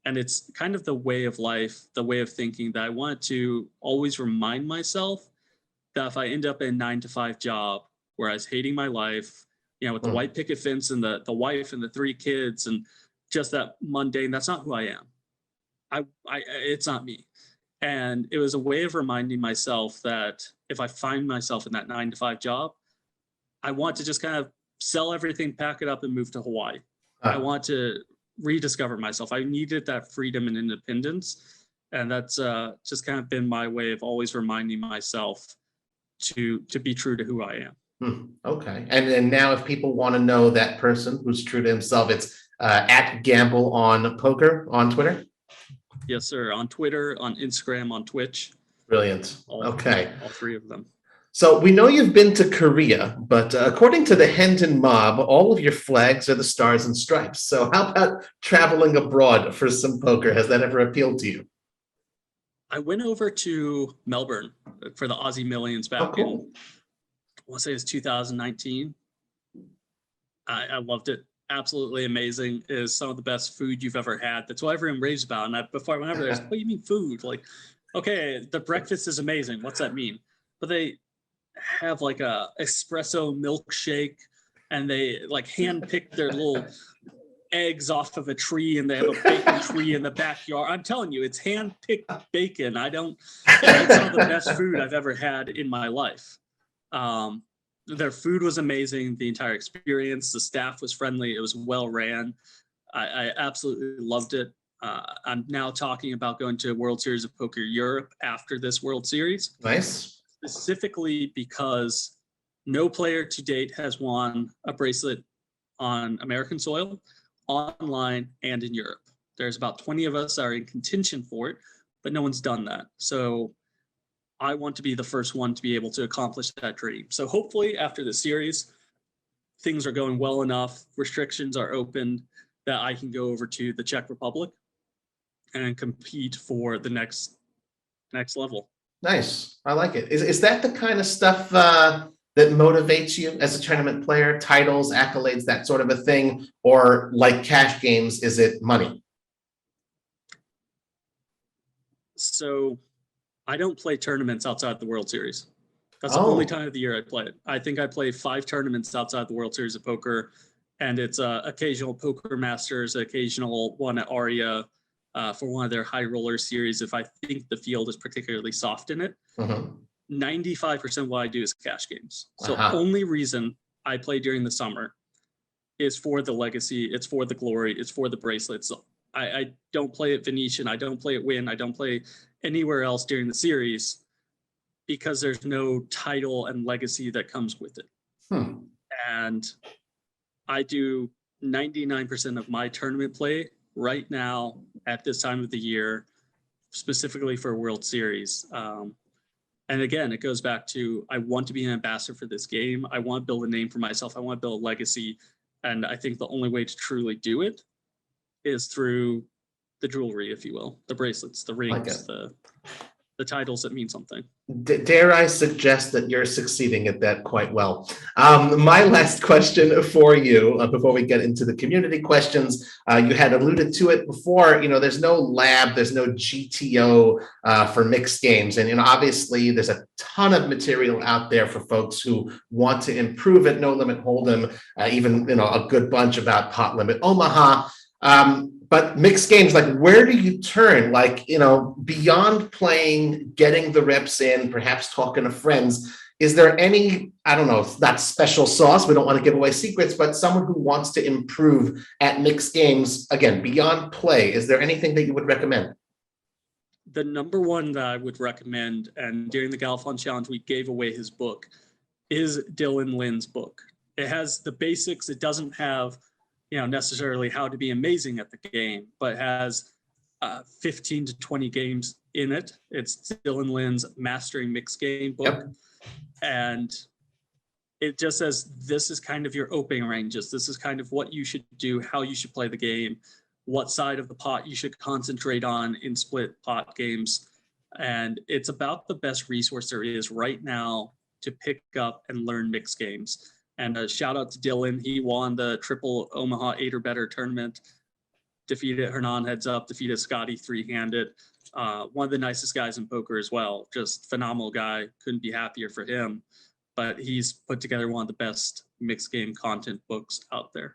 And it's kind of the way of life, the way of thinking that I want to always remind myself that if I end up in a 9-to-5 job where I was hating my life, with the white picket fence and the wife and the 3 kids and just that mundane, that's not who I am. It's not me. And it was a way of reminding myself that if I find myself in that 9-to-5 job, I want to just kind of sell everything, pack it up, and move to Hawaii. I want to rediscover myself. I needed that freedom and independence. And that's just kind of been my way of always reminding myself to be true to who I am. Okay. And then now if people want to know that person who's true to himself, it's at Gamble on Poker on Twitter? Yes, sir. On Twitter, on Instagram, on Twitch. Brilliant. Okay. All 3 of them. So we know you've been to Korea, but according to the Hendon Mob, all of your flags are the stars and stripes. So how about traveling abroad for some poker? Has that ever appealed to you? I went over to Melbourne for the Aussie Millions back in, I want to say it was 2019. I loved it. Absolutely amazing. It is some of the best food you've ever had. That's what everyone raves about. And before I went over there, I was like, what do you mean food? Like, okay, the breakfast is amazing. What's that mean? But they have like a espresso milkshake, and they like hand pick their little eggs off of a tree, and they have a bacon tree in the backyard. I'm telling you, it's hand picked bacon. It's some of the best food I've ever had in my life. Their food was amazing. The entire experience, the staff was friendly. It was well ran. I absolutely loved it. I'm now talking about going to World Series of Poker Europe after this World Series. Nice. Specifically because no player to date has won a bracelet on American soil, online, and in Europe. There's about 20 of us that are in contention for it, but no one's done that. So I want to be the first one to be able to accomplish that dream. So hopefully after the series, things are going well enough, restrictions are open, that I can go over to the Czech Republic and compete for the next level. Nice. I like it. Is that the kind of stuff that motivates you as a tournament player? Titles, accolades, that sort of a thing? Or like cash games, is it money? So I don't play tournaments outside the World Series. That's the Oh. only time of the year I play it. I think I play 5 tournaments outside the World Series of Poker, and it's occasional Poker Masters, occasional one at Aria for one of their high roller series if I think the field is particularly soft in it. 95% of what I do is cash games. So only reason I play during the summer is for the legacy, it's for the glory, it's for the bracelets. I don't play at Venetian, I don't play at Wynn, I don't play anywhere else during the series because there's no title and legacy that comes with it. And I do 99% of my tournament play right now at this time of the year, specifically for World Series. And again, it goes back to, I want to be an ambassador for this game. I want to build a name for myself. I want to build a legacy. And I think the only way to truly do it is through the jewelry, if you will, the bracelets, the rings, the titles that mean something. Dare I suggest that you're succeeding at that quite well. My last question for you, before we get into the community questions, you had alluded to it before, there's no lab, there's no GTO for mixed games. And, obviously there's a ton of material out there for folks who want to improve at No Limit Hold'em, even, a good bunch about Pot Limit Omaha. But mixed games, like where do you turn? Like, beyond playing, getting the reps in, perhaps talking to friends, is there any, I don't know, it's not special sauce, we don't want to give away secrets, but someone who wants to improve at mixed games, again, beyond play, is there anything that you would recommend? The number one that I would recommend, and during the Galfond Challenge, we gave away his book, is Dylan Lynn's book. It has the basics. It doesn't have necessarily how to be amazing at the game, but has 15 to 20 games in it. It's Dylan Lynn's Mastering Mixed Game book. Yep. And it just says, this is kind of your opening ranges. This is kind of what you should do, how you should play the game, what side of the pot you should concentrate on in split pot games. And it's about the best resource there is right now to pick up and learn mixed games. And a shout out to Dylan. He won the triple Omaha 8 or better tournament, defeated Hernan heads up, defeated Scotty 3-handed. One of the nicest guys in poker as well. Just phenomenal guy. Couldn't be happier for him. But he's put together one of the best mixed game content books out there.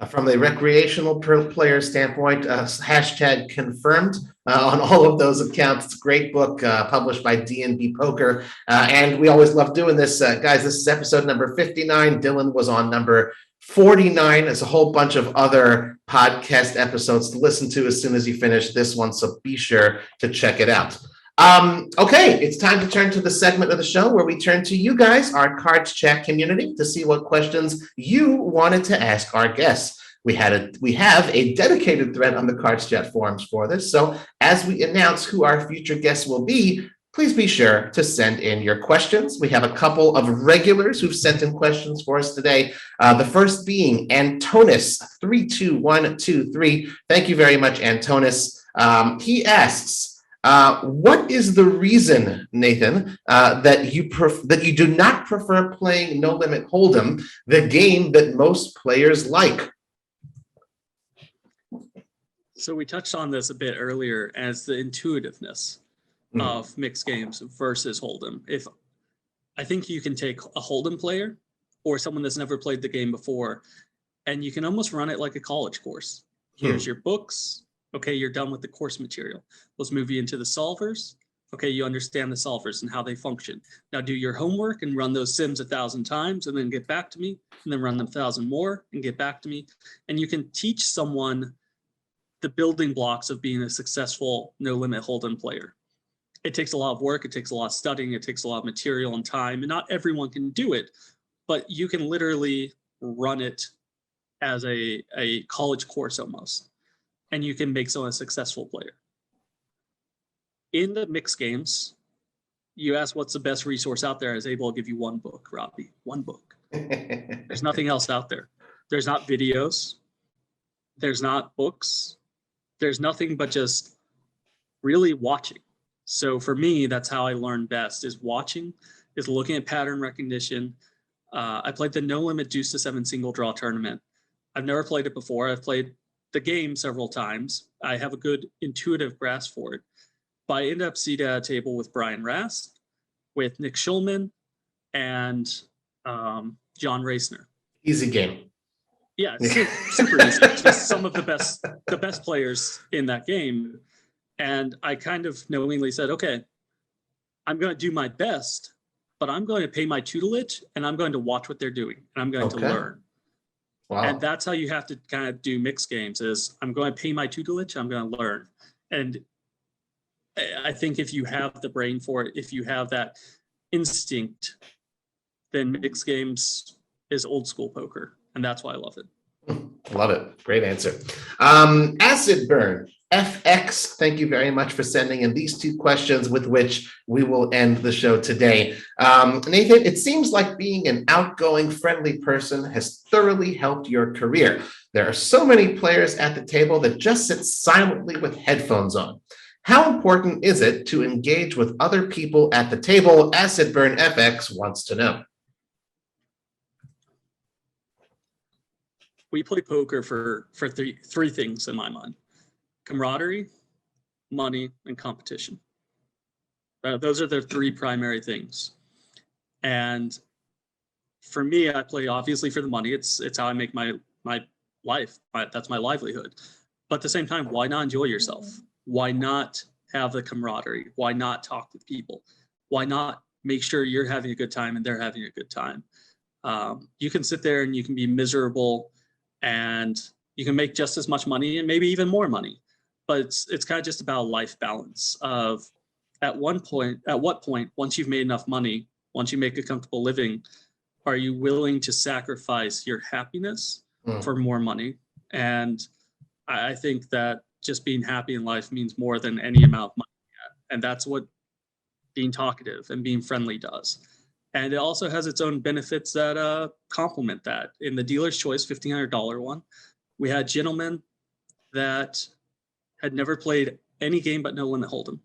From the recreational player standpoint, hashtag confirmed on all of those accounts. It's a great book published by D&B Poker. And we always love doing this. Guys, this is episode number 59. Dylan was on number 49. There's a whole bunch of other podcast episodes to listen to as soon as you finish this one. So be sure to check it out. Okay, it's time to turn to the segment of the show where we turn to you guys, our Cards Chat community, to see what questions you wanted to ask our guests. We have a dedicated thread on the Cards Chat forums for this. So as we announce who our future guests will be, please be sure to send in your questions. We have a couple of regulars who've sent in questions for us today. The first being Antonis32123. Thank you very much, Antonis. He asks, what is the reason, Nathan, that you do not prefer playing No Limit Hold'em, the game that most players like? So we touched on this a bit earlier as the intuitiveness of mixed games versus Hold'em. I think you can take a Hold'em player or someone that's never played the game before, and you can almost run it like a college course. Here's your books. Okay, you're done with the course material. Let's move you into the solvers. Okay, you understand the solvers and how they function. Now do your homework and run those sims 1,000 times and then get back to me, and then run them 1,000 more and get back to me. And you can teach someone the building blocks of being a successful no limit hold'em player. It takes a lot of work. It takes a lot of studying. It takes a lot of material and time, and not everyone can do it, but you can literally run it as a college course almost, and you can make someone a successful player. In the mixed games, you ask what's the best resource out there, I was able to give you one book, Robbie, one book. There's nothing else out there. There's not videos. There's not books. There's nothing but just really watching. So for me, that's how I learn best, is watching, is looking at pattern recognition. I played the No Limit Deuce to 7 single draw tournament. I've never played it before. I've played the game several times. I have a good intuitive grasp for it. But I ended up seated at a table with Brian Rast, with Nick Schulman, and John Reisner. Easy game. Yeah, super easy. Just some of the best players in that game. And I kind of knowingly said, okay, I'm going to do my best, but I'm going to pay my tutelage and I'm going to watch what they're doing and I'm going to learn. Wow. And that's how you have to kind of do mixed games, is I'm going to pay my tutelage, I'm going to learn. And I think if you have the brain for it, if you have that instinct, then mixed games is old school poker. And that's why I love it. Love it. Great answer. Acid Burn FX, thank you very much for sending in these two questions with which we will end the show today. Nathan, it seems like being an outgoing, friendly person has thoroughly helped your career. There are so many players at the table that just sit silently with headphones on. How important is it to engage with other people at the table? Acid Burn FX wants to know. We play poker for three things in my mind: camaraderie, money, and competition. Those are the three primary things. And for me, I play obviously for the money. It's how I make my life. That's my livelihood. But at the same time, why not enjoy yourself? Why not have the camaraderie? Why not talk with people? Why not make sure you're having a good time and they're having a good time? You can sit there and you can be miserable and you can make just as much money and maybe even more money. But it's kind of just about life balance of at what point, once you've made enough money, once you make a comfortable living, are you willing to sacrifice your happiness for more money? And I think that just being happy in life means more than any amount of money. And that's what being talkative and being friendly does. And it also has its own benefits that complement that. In the dealer's choice $1,500 one, we had gentlemen that had never played any game but No Limit Hold'em.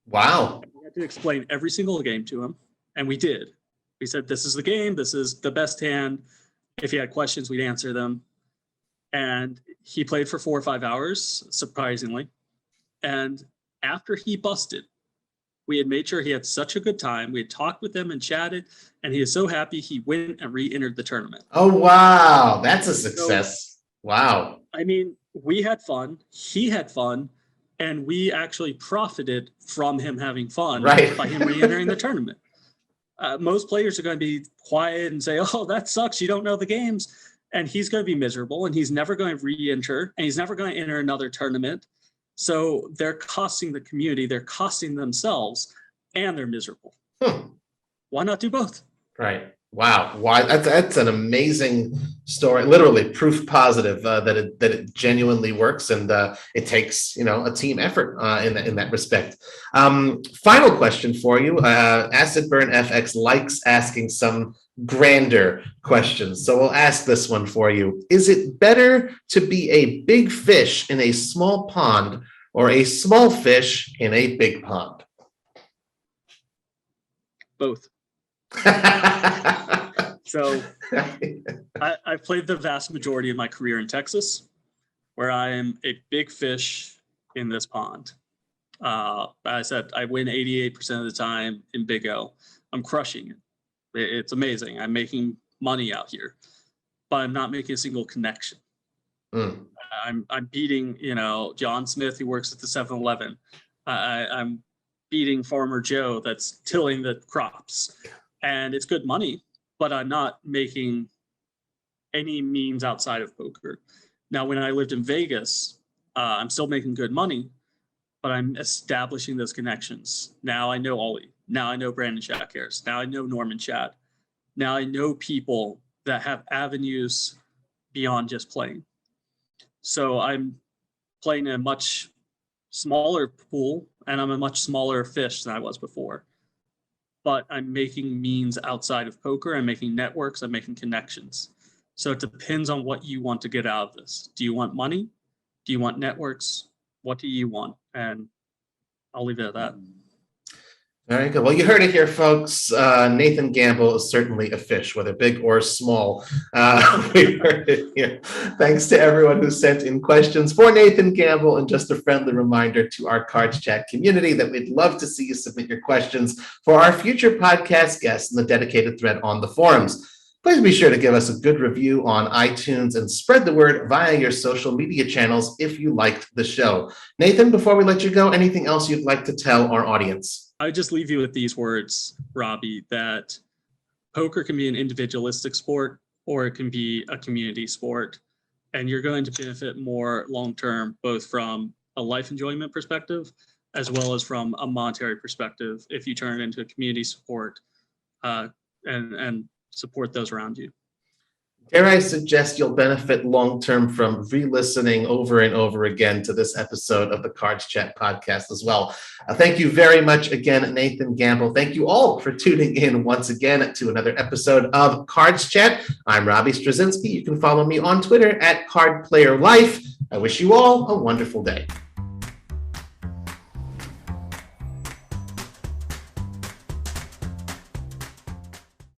Wow. We had to explain every single game to him, and we did. We said, this is the game, this is the best hand. If he had questions, we'd answer them. And he played for 4 or 5 hours, surprisingly. And after he busted, we had made sure he had such a good time. We had talked with him and chatted, and he is so happy he went and re-entered the tournament. Oh, wow. That's a success. So, wow. I mean, we had fun. He had fun. And we actually profited from him having fun by him re-entering the tournament. Most players are going to be quiet and say, oh, that sucks. You don't know the games. And he's going to be miserable, and he's never going to re-enter, and he's never going to enter another tournament. So they're costing the community, they're costing themselves, and they're miserable. Why not do both? Right. Wow. Why? That's an amazing story. Literally proof positive that it genuinely works, and it takes a team effort in that respect. Final question for you. Acid Burn FX likes asking some grander questions, so we'll ask this one for you. Is it better to be a big fish in a small pond or a small fish in a big pond? Both. So I've played the vast majority of my career in Texas, where I am a big fish in this pond. I said I win 88% of the time in Big O. I'm crushing it. It's amazing. I'm making money out here, but I'm not making a single connection. I'm beating, John Smith, who works at the 7-Eleven. I'm beating Farmer Joe that's tilling the crops, and it's good money, but I'm not making any means outside of poker. Now, when I lived in Vegas, I'm still making good money, but I'm establishing those connections. Now I know Ollie. Now I know Brandon Shackers. Now I know Norman Chad. Now I know people that have avenues beyond just playing. So I'm playing a much smaller pool, and I'm a much smaller fish than I was before. But I'm making means outside of poker. I'm making networks. I'm making connections. So it depends on what you want to get out of this. Do you want money? Do you want networks? What do you want? And I'll leave it at that. Very good. Well, you heard it here, folks. Nathan Gamble is certainly a fish, whether big or small. We heard it here. Thanks to everyone who sent in questions for Nathan Gamble, and just a friendly reminder to our Cards Chat community that we'd love to see you submit your questions for our future podcast guests in the dedicated thread on the forums. Please be sure to give us a good review on iTunes and spread the word via your social media channels if you liked the show. Nathan, before we let you go, anything else you'd like to tell our audience? I would just leave you with these words, Robbie, that poker can be an individualistic sport or it can be a community sport. And you're going to benefit more long-term, both from a life enjoyment perspective, as well as from a monetary perspective, if you turn it into a community sport and support those around you. Dare I suggest you'll benefit long-term from re-listening over and over again to this episode of the Cards Chat podcast as well. Thank you very much again, Nathan Gamble. Thank you all for tuning in once again to another episode of Cards Chat. I'm Robbie Strazynski. You can follow me on Twitter at CardPlayerLife. I wish you all a wonderful day.